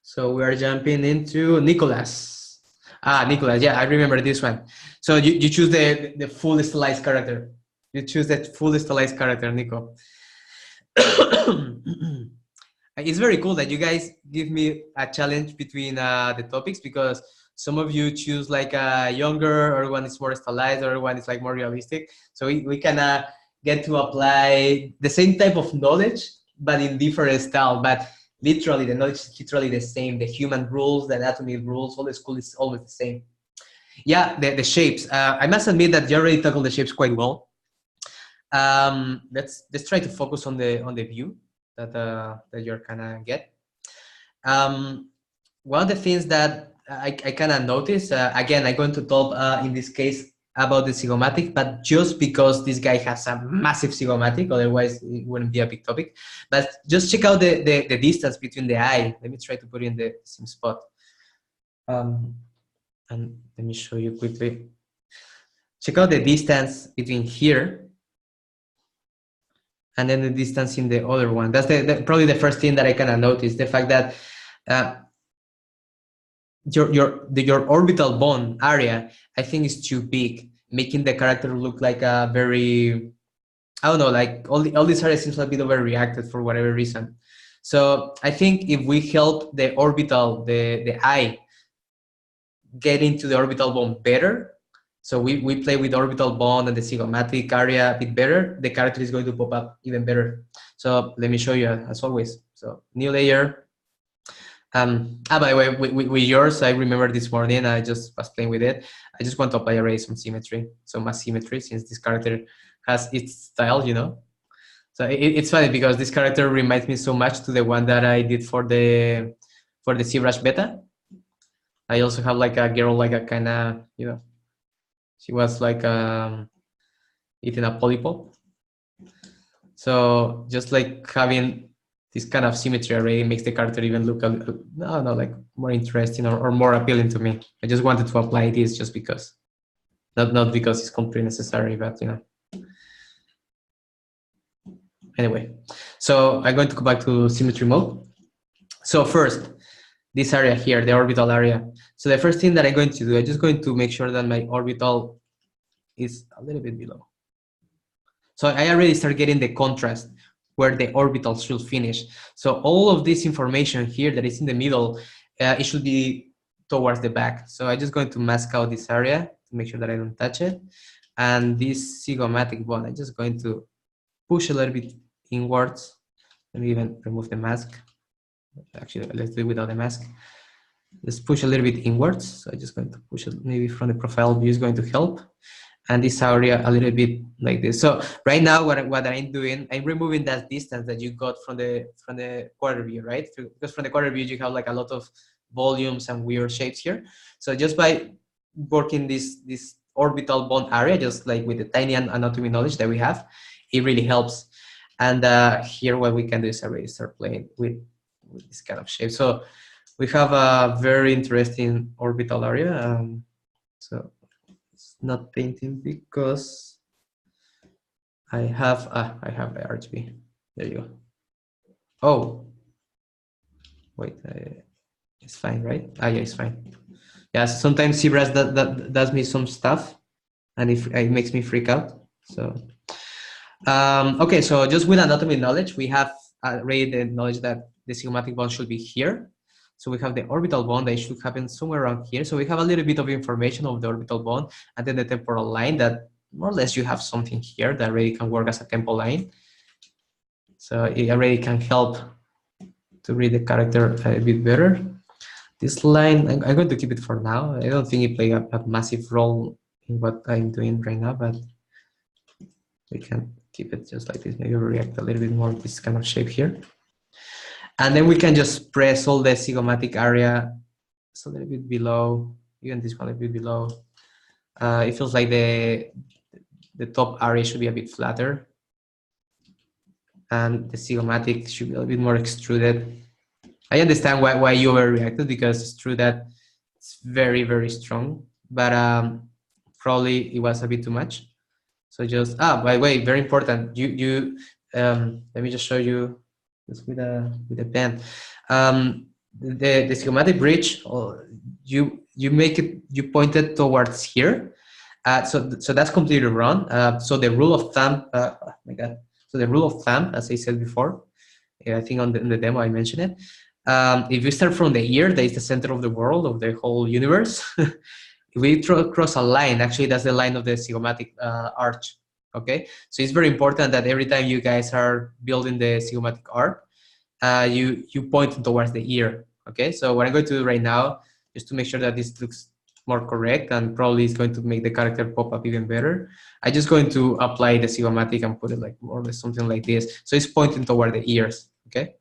So we are jumping into Nicholas. Nicholas, yeah, I remember this one. So you choose the full stylized character. You choose that full stylized character, Nico. It's very cool that you guys give me a challenge between the topics, because some of you choose like a younger, or one is more stylized, or one is like more realistic. So we can get to apply the same type of knowledge, but in different style. But literally, the knowledge is literally the same. The human rules, the anatomy rules, all the school is always the same. Yeah, the shapes. I must admit that you already tackled the shapes quite well. Let's try to focus on the view that you're gonna get. One of the things that I kind of noticed, again, I'm going to talk in this case about the zygomatic, but just because this guy has a massive zygomatic, otherwise it wouldn't be a big topic. But just check out the distance between the eye. Let me try to put it in the same spot. And let me show you quickly. Check out the distance between here and then the distance in the other one. That's probably the first thing that I kind of noticed, the fact that your orbital bone area, I think, is too big, making the character look like a very, I don't know, like all this area seems a bit overreacted for whatever reason. So I think if we help the orbital, the eye, get into the orbital bone better, so we play with the orbital bone and the zygomatic area a bit better, the character is going to pop up even better. So let me show you as always. So new layer. By the way, with yours, I remember this morning, I just was playing with it. I just want to apply array some symmetry, some asymmetry, since this character has its style, you know. So it's funny because this character reminds me so much to the one that I did for the ZBrush beta. I also have like a girl, like a kind of, you know, she was like eating a polypop. So just like having this kind of symmetry array makes the character even look like more interesting or more appealing to me. I just wanted to apply this just because, not because it's completely necessary, but you know. Anyway, so I'm going to go back to symmetry mode. So first, this area here, the orbital area. So the first thing that I'm going to do, I'm just going to make sure that my orbital is a little bit below. So I already start getting the contrast where the orbital should finish. So all of this information here that is in the middle, it should be towards the back. So I'm just going to mask out this area to make sure that I don't touch it. And this zygomatic bone, I'm just going to push a little bit inwards. Let me even remove the mask. Actually, let's do it without the mask. Let's push a little bit inwards. So I'm just going to push it maybe from the profile view is going to help. And this area a little bit like this. So right now, what I'm doing, I'm removing that distance that you got from the quarter view, right? Because from the quarter view, you have like a lot of volumes and weird shapes here. So just by working this orbital bone area, just like with the tiny anatomy knowledge that we have, it really helps. And here, what we can do is already start playing with this kind of shape. So we have a very interesting orbital area. So it's not painting because I have the RGB. There you go. Oh, wait, it's fine, right? Yeah, it's fine. Yeah, so sometimes ZBrush that does me some stuff, and it makes me freak out. So okay, so just with anatomy knowledge, we have already the knowledge that the zygomatic bone should be here. So we have the orbital bone that should happen somewhere around here. So we have a little bit of information of the orbital bone, and then the temporal line that more or less you have something here that already can work as a tempo line. So it already can help to read the character a bit better. This line, I'm going to keep it for now. I don't think it plays a massive role in what I'm doing right now, but we can keep it just like this. Maybe react a little bit more with this kind of shape here. And then we can just press all the zygomatic area. It's a little bit below, even this one a bit below. It feels like the top area should be a bit flatter. And the zygomatic should be a little bit more extruded. I understand why you overreacted, because it's true that it's very, very strong, but probably it was a bit too much. So just, by the way, very important. Let me just show you this with a pen. The zygomatic bridge, you point it towards here. So that's completely wrong. So the rule of thumb, oh my God. So the rule of thumb, as I said before, I think in the demo I mentioned it. If you start from the ear, that is the center of the world, of the whole universe. If we cross a line, actually that's the line of the zygomatic arch. Okay, so it's very important that every time you guys are building the zygomatic arc, you point towards the ear. Okay, so what I'm going to do right now, just to make sure that this looks more correct and probably is going to make the character pop up even better, I'm just going to apply the zygomatic and put it like more or less something like this. So it's pointing toward the ears. Okay,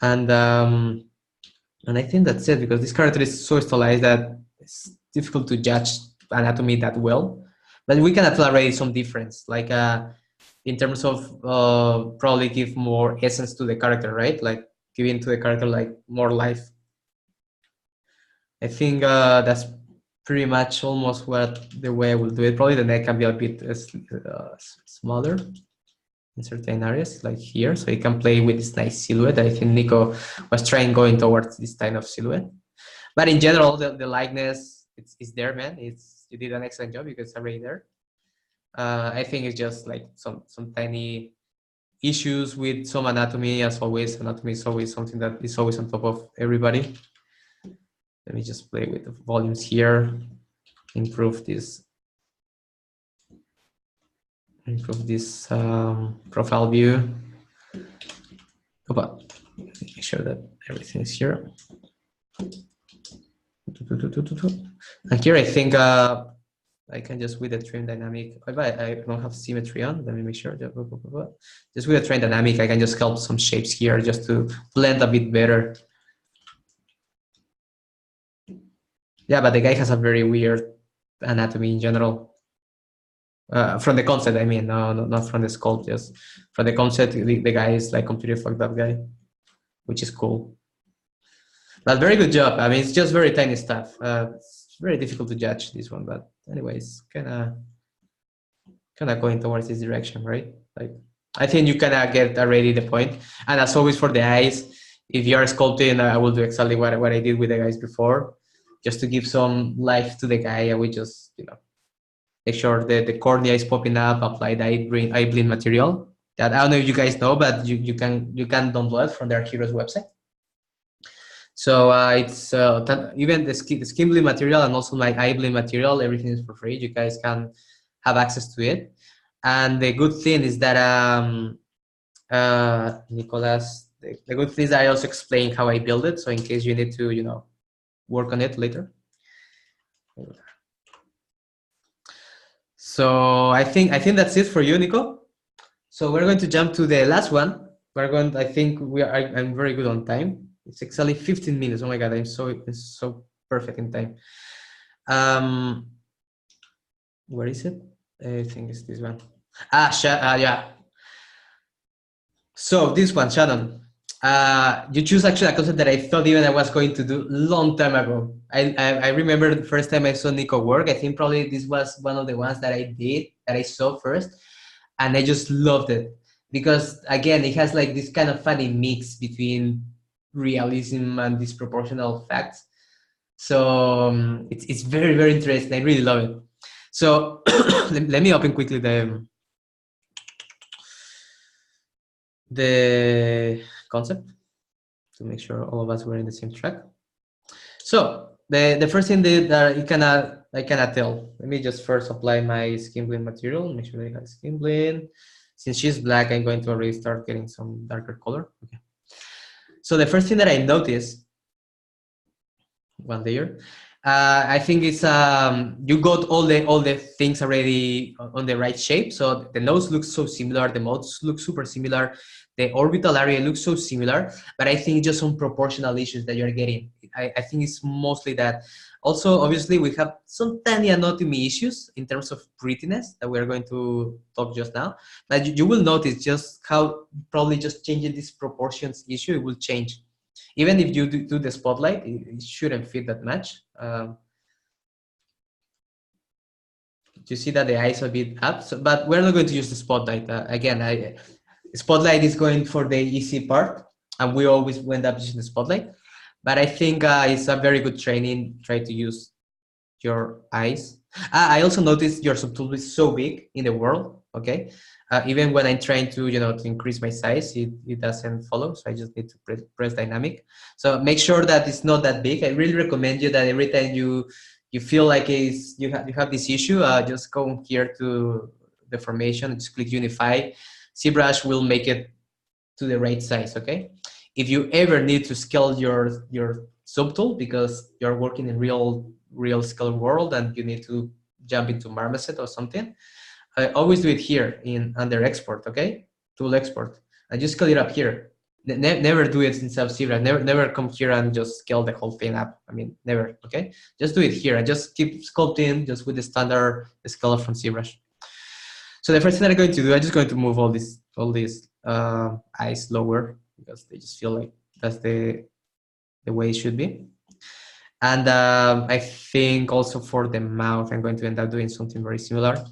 and I think that's it, because this character is so stylized that it's difficult to judge anatomy that well. But we can tell already some difference, like in terms of probably give more essence to the character, right? Like giving to the character like more life. I think that's pretty much almost what the way I will do it. Probably the neck can be a bit smaller in certain areas, like here, so you can play with this nice silhouette. I think Nico was trying going towards this kind of silhouette. But in general, the likeness is there, man. You did an excellent job because it's already there. I think it's just like some tiny issues with some anatomy. As always, anatomy is always something that is always on top of everybody. Let me just play with the volumes here, improve this profile view. Make sure that everything is here. And here I think I can just with the trim dynamic. I don't have symmetry on. Let me make sure. Just with the trim dynamic, I can just sculpt some shapes here just to blend a bit better. Yeah, but the guy has a very weird anatomy in general. From the concept, I mean, no, not from the sculpt. Just from the concept, the guy is like completely fucked up guy, which is cool. But very good job. I mean, it's just very tiny stuff. It's very difficult to judge this one, but anyways, kind of going towards this direction, right? Like, I think you kind of get already the point. And as always for the eyes, if you are sculpting, I will do exactly what I did with the guys before, just to give some life to the guy. I will just, make sure that the cornea is popping up, apply the eye blend material. That I don't know if you guys know, but you can download it from the Archeros website. So it's even the skin blend material and also my eye blend material, everything is for free. You guys can have access to it. And the good thing is that Nicolas, the good thing is that I also explain how I build it. So in case you need to, work on it later. So I think that's it for you, Nico. So we're going to jump to the last one. I think I'm very good on time. It's exactly 15 minutes. Oh my God, it's so perfect in time. Where is it? I think it's this one. Yeah. So this one, Shannon. You choose actually a concept that I thought even I was going to do long time ago. I remember the first time I saw Nico work. I think probably this was one of the ones that I saw first, and I just loved it because again it has like this kind of funny mix between realism and disproportional facts. So it's very, very interesting. I really love it. So let me open quickly the concept to make sure all of us were in the same track. So the first thing that I cannot tell. Let me just first apply my skin blend material. Make sure that I have skin blend. Since she's black, I'm going to already start getting some darker color. Okay. So the first thing that I noticed, one layer, I think it's you got all the things already on the right shape. So the nose looks so similar, the mouth looks super similar, the orbital area looks so similar, but I think just some proportional issues that you're getting. I think it's mostly that. Also, obviously, we have some tiny anatomy issues in terms of prettiness that we're going to talk just now. But you will notice just how probably just changing this proportions issue, it will change. Even if you do the spotlight, it shouldn't fit that much. You see that the eyes are a bit up, but we're not going to use the spotlight. Again, spotlight is going for the easy part, and we always end up using the spotlight. But I think it's a very good training. Try to use your eyes. I also noticed your subtool is so big in the world. okay? Even when I'm trying to, to increase my size, it doesn't follow. So I just need to press dynamic. So make sure that it's not that big. I really recommend you that every time you feel like you have this issue, just go here to the formation, just click unify. ZBrush will make it to the right size, okay? If you ever need to scale your subtool because you're working in real scale world and you need to jump into Marmoset or something, I always do it here in under export, okay? Tool export. I just scale it up here. Never do it in ZBrush. Never come here and just scale the whole thing up. I mean, never, okay? Just do it here. I just keep sculpting just with the standard scale from ZBrush. So the first thing I'm going to do, I'm just going to move all these eyes lower because they just feel like that's the way it should be. And I think also for the mouth, I'm going to end up doing something very similar.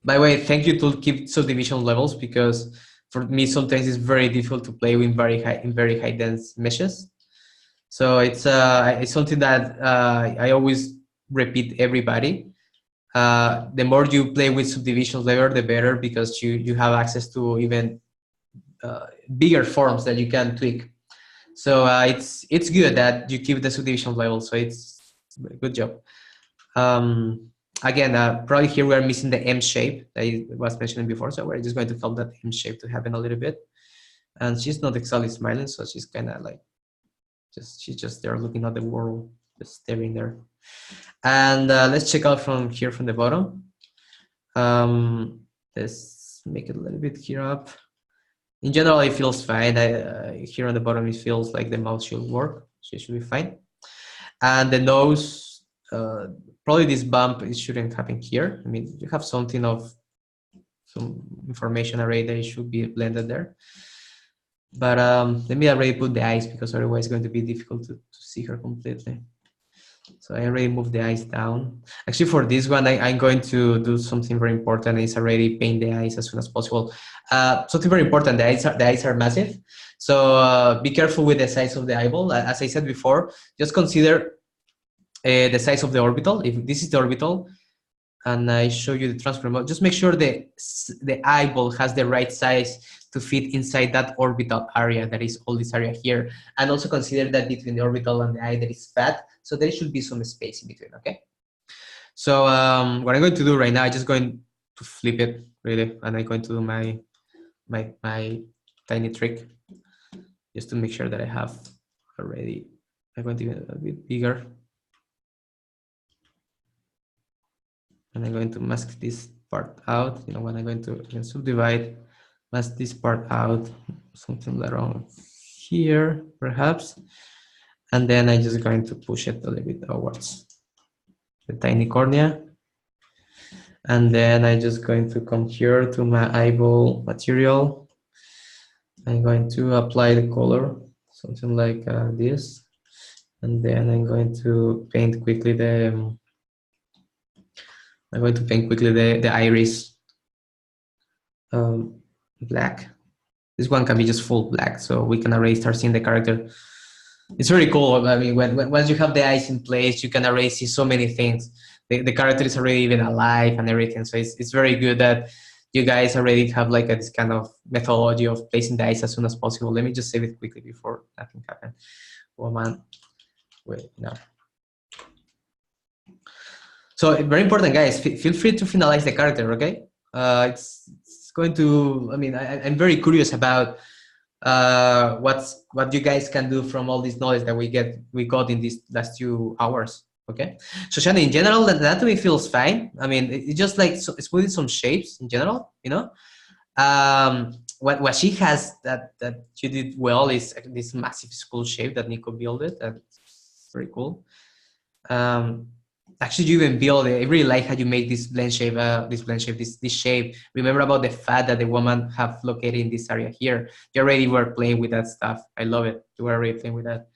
By the way, thank you to keep subdivision levels because for me sometimes it's very difficult to play with very high dense meshes. So it's something that I always repeat everybody. The more you play with subdivision level, the better because you have access to even bigger forms that you can tweak. So it's good that you keep the subdivision level. So it's a good job. Again, probably here we are missing the M shape that I was mentioning before. So we're just going to help that M shape to happen a little bit. And she's not exactly smiling, so she's kind of like she's just there looking at the world, just staring there. And let's check out from here from the bottom. Let's make it a little bit here up. In general, it feels fine. Here on the bottom, it feels like the mouth should work. So it should be fine. And the nose, probably this bump, it shouldn't happen here. I mean, you have something of some information already that it should be blended there. But let me already put the eyes because otherwise it's going to be difficult to see her completely. So I already moved the eyes down. Actually, for this one, I'm going to do something very important. Is already paint the eyes as soon as possible. Something very important. The eyes are massive. So be careful with the size of the eyeball. As I said before, just consider the size of the orbital. If this is the orbital, and I show you the transfer mode, just make sure the eyeball has the right size to fit inside that orbital area, that is all this area here. And also consider that between the orbital and the eye there is fat, so there should be some space in between, okay? So what I'm going to do right now, I'm just going to flip it, really, and I'm going to do my tiny trick, just to make sure that I have already, I'm going to get a bit bigger. And I'm going to mask this part out, when I'm going to subdivide, mask this part out, something around here, perhaps. And then I'm just going to push it a little bit towards the tiny cornea. And then I'm just going to come here to my eyeball material. I'm going to apply the color, something like this. And then I'm going to paint quickly the iris black. This one can be just full black, so we can already start seeing the character. It's very cool. I mean, once you have the eyes in place, you can already see so many things. The character is already even alive and everything. So it's very good that you guys already have like this kind of methodology of placing the eyes as soon as possible. Let me just save it quickly before nothing happens. Oh man, wait, no. So very important, guys. Feel free to finalize the character, okay? It's going to. I mean, I'm very curious about what you guys can do from all this knowledge that we got in these last 2 hours. Okay. So Shani, in general, the anatomy feels fine. I mean, it's just like smoothing some shapes in general. What she has that she did well is this massive skull shape that Nico built it. That's very cool. Actually, you even build it. I really like how you make this blend shape, this shape. Remember about the fat that the woman have located in this area here. You already were playing with that stuff. I love it. You were already playing with that.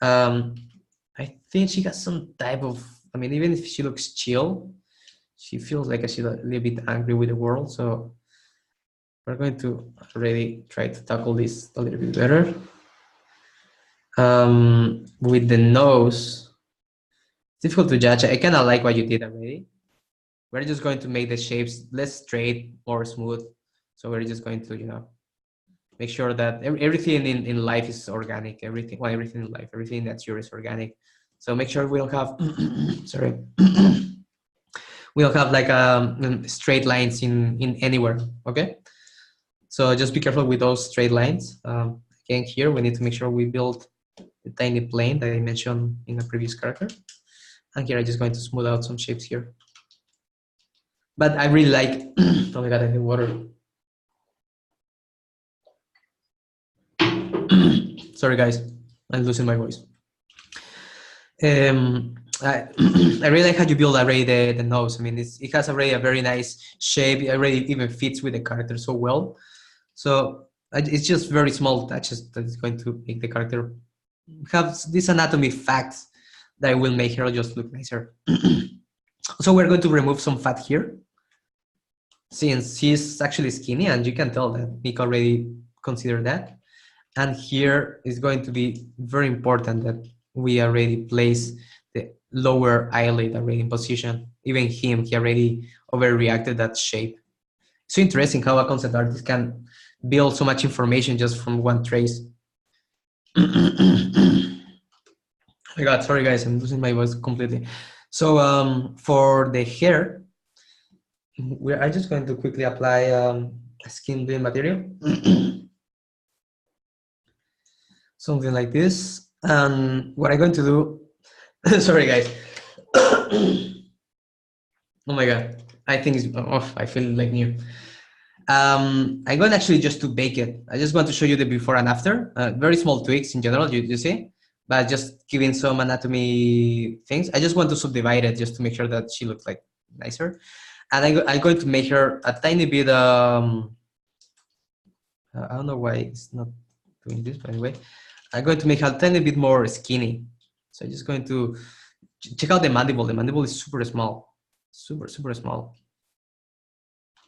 I think she got some type of, I mean, even if she looks chill, she feels like she's a little bit angry with the world. So we're going to already try to tackle this a little bit better. With the nose, difficult to judge. I kind of like what you did already. we're just going to make the shapes less straight, more smooth. So we're just going to, you know, make sure that everything in life is organic. Everything, well, everything in life, everything that's yours is organic. So make sure we don't have, sorry, we don't have like straight lines in anywhere. Okay. So just be careful with those straight lines. Again, here we need to make sure we build the tiny plane that I mentioned in a previous character. And here I'm just going to smooth out some shapes here. But I really like, oh my God, I need water. Sorry guys, I'm losing my voice. I really like how you build already the nose. I mean, it has already a very nice shape. It already even fits with the character so well. So it's just very small touches that is going to make the character have this anatomy facts that will make her just look nicer. So we're going to remove some fat here, since she's actually skinny, and you can tell that Nick already considered that. And here is going to be very important that we already place the lower eyelid already in position. Even him, he already overreacted that shape. It's so interesting how a concept artist can build so much information just from one trace. Oh my God, sorry guys, I'm losing my voice completely. So for the hair, I'm just going to quickly apply a skin blend material. Something like this. And what I'm going to do, sorry guys. Oh my God, I think it's, oh, I feel like new. I'm going actually just to bake it. I just want to show you the before and after. Very small tweaks in general, you see, but just giving some anatomy things. I just want to subdivide it just to make sure that she looks like nicer. And I'm going to make her a tiny bit, I don't know why it's not doing this, but anyway, I'm going to make her a tiny bit more skinny. So I'm just going to check out the mandible. The mandible is super small, super small.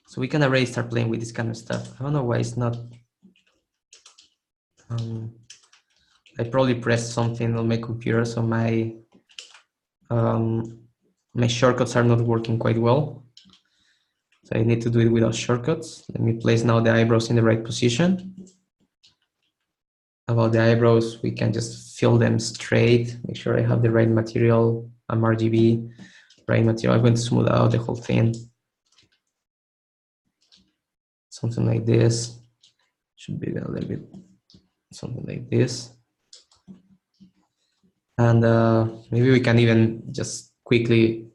So we can already start playing with this kind of stuff. I don't know why it's not. I probably pressed something on my computer, so my shortcuts are not working quite well. So I need to do it without shortcuts. Let me place now the eyebrows in the right position. About the eyebrows, we can just fill them straight. Make sure I have the right material, RGB, right material. I'm going to smooth out the whole thing. Something like this. Should be a little bit, something like this. And maybe we can even just quickly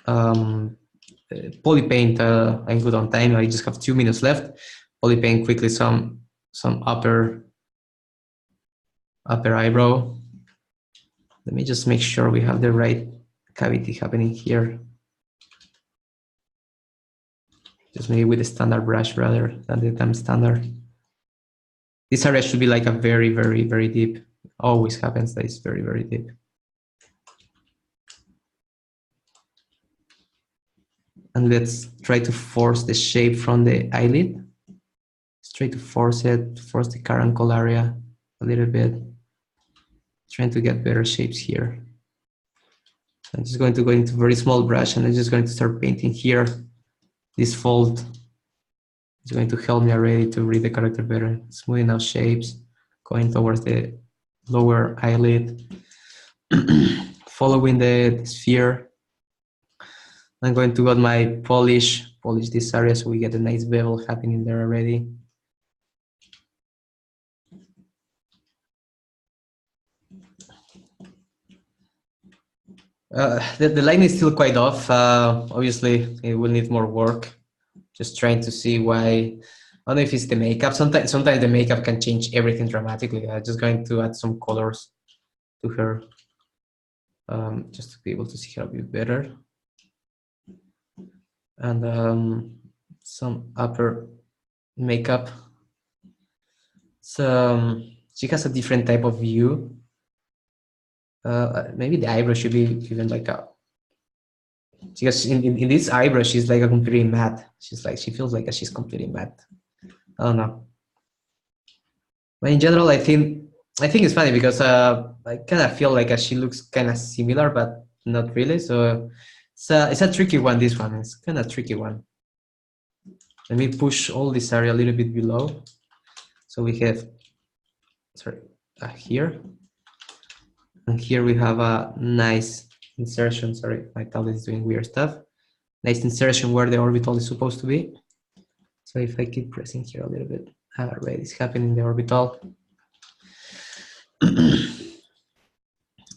poly paint. I'm good on time. I just have 2 minutes left. Poly paint quickly some upper eyebrow. Let me just make sure we have the right cavity happening here. Just maybe with the standard brush rather than the time standard. This area should be like a very, very, very deep. Always happens that it's very, very deep. And let's try to force the shape from the eyelid. Let's try to force it, force the carancol area a little bit. Trying to get better shapes here. I'm just going to go into very small brush and I'm just going to start painting here. This fold is going to help me already to read the character better. Smoothing out shapes, going towards the lower eyelid, following the sphere. I'm going to got my polish this area so we get a nice bevel happening there already. The line is still quite off. Obviously, it will need more work. Just trying to see why. I don't know if it's the makeup. Sometimes the makeup can change everything dramatically. I'm just going to add some colors to her, just to be able to see her a bit better. And some upper makeup. So she has a different type of view. Maybe the eyebrow should be even like a, because in this eyebrow she's like a completely matte. She feels like she's completely matte. I don't know. But in general, I think it's funny because I kind of feel like she looks kind of similar, but not really. So It's a tricky one, this one. It's kind of tricky one. Let me push all this area a little bit below. So we have, sorry, here. And here we have a nice insertion. Sorry, my tablet is doing weird stuff. Nice insertion where the orbital is supposed to be. So if I keep pressing here a little bit, right, it's happening in the orbital.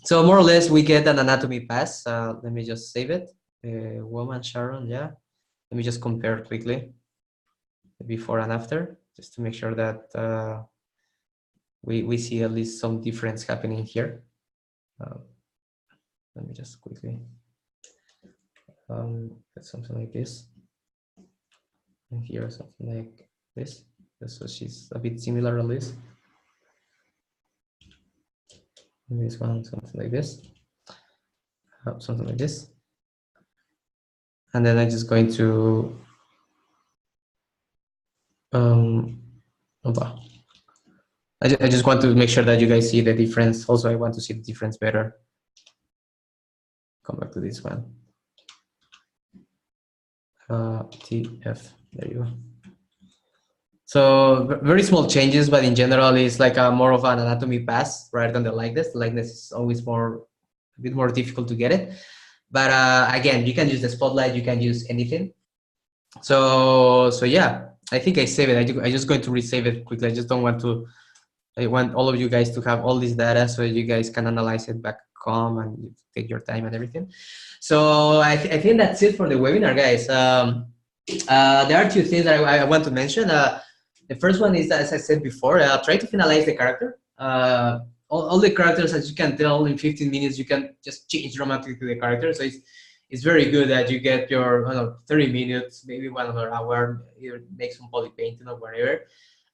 So more or less we get an anatomy pass. Let me just save it. Woman Sharon, yeah. Let me just compare quickly, before and after, just to make sure that we see at least some difference happening here. Let me just quickly get something like this. And here something like this. So she's a bit similar at least. And this one, something like this. Something like this. And then I'm just going to I just want to make sure that you guys see the difference. Also, I want to see the difference better. Come back to this one. TF, there you go. So very small changes, but in general, it's like more of an anatomy pass rather than the likeness. The likeness is always a bit more difficult to get it. But again, you can use the spotlight, you can use anything. So yeah, I think I saved it. I'm just going to resave it quickly. I just don't want to, I want all of you guys to have all this data so you guys can analyze it back home and take your time and everything. So I think that's it for the webinar, guys. There are two things that I want to mention. The first one is that, as I said before, try to finalize the character. All the characters, as you can tell, in 15 minutes, you can just change dramatically the character. So it's very good that you get your 30 minutes, maybe 1 hour, you make some poly painting or whatever.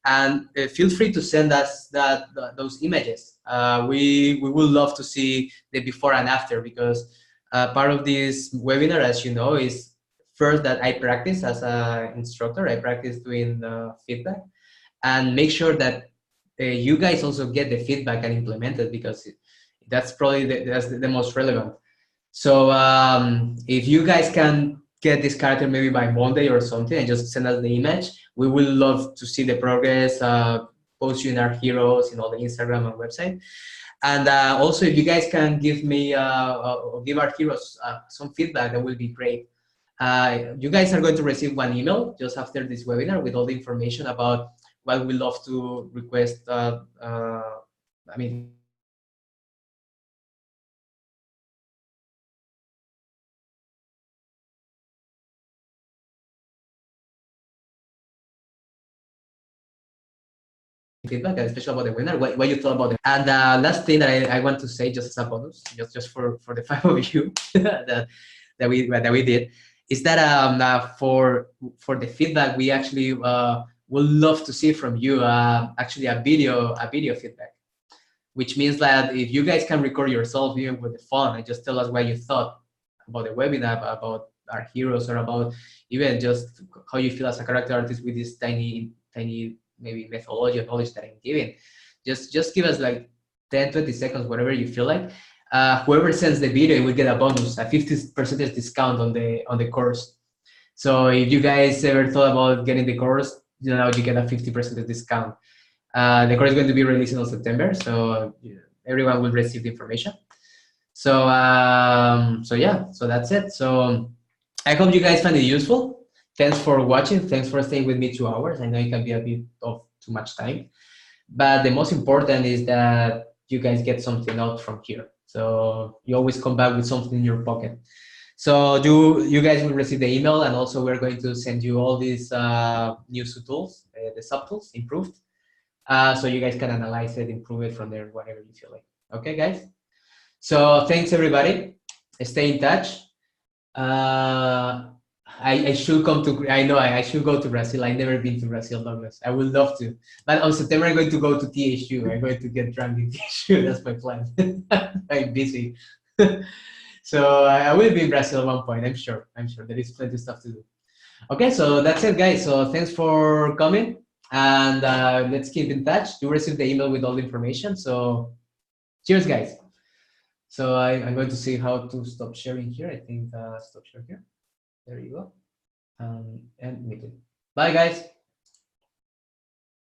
And feel free to send us those images. We would love to see the before and after, because part of this webinar, as you know, is first that I practice as an instructor. I practice doing feedback, and make sure that you guys also get the feedback and implement it, because that's probably the most relevant. So if you guys can get this character maybe by Monday or something and just send us the image, we will love to see the progress, post you in our heroes, in all the Instagram and website. And also, if you guys can give me or give our heroes some feedback, that will be great. You guys are going to receive one email just after this webinar with all the information about what we love to request. I mean, feedback, especially about the webinar, what you thought about it. And last thing that I want to say, just as a bonus, just for the 5 of you that we did, is that for the feedback, we actually would love to see from you actually a video feedback, which means that if you guys can record yourself even with the phone and just tell us what you thought about the webinar, about our heroes, or about even just how you feel as a character artist with this tiny maybe methodology or knowledge that I'm giving. Just give us like 10-20 seconds, whatever you feel like. Whoever sends the video will get a bonus, a 50% discount on the course. So if you guys ever thought about getting the course, you get a 50% discount. The course is going to be released in September, so everyone will receive the information. So yeah, so that's it. So I hope you guys find it useful. Thanks for watching. Thanks for staying with me 2 hours. I know it can be a bit of too much time, but the most important is that you guys get something out from here. So you always come back with something in your pocket. So you guys will receive the email, and also we're going to send you all these new tools, the subtools improved, so you guys can analyze it, improve it from there, whatever you feel like. Okay, guys? So thanks, everybody. Stay in touch. I should come to, I know I should go to Brazil. I've never been to Brazil, Douglas. I would love to. But on September, I'm going to go to THU. I'm going to get drunk in THU. That's my plan. I'm busy. So I will be in Brazil at one point, I'm sure. There is plenty of stuff to do. Okay, so that's it, guys. So thanks for coming. And let's keep in touch. You received the email with all the information. So cheers, guys. So I'm going to see how to stop sharing here. I think stop share here. There you go. And meet it. Bye, guys.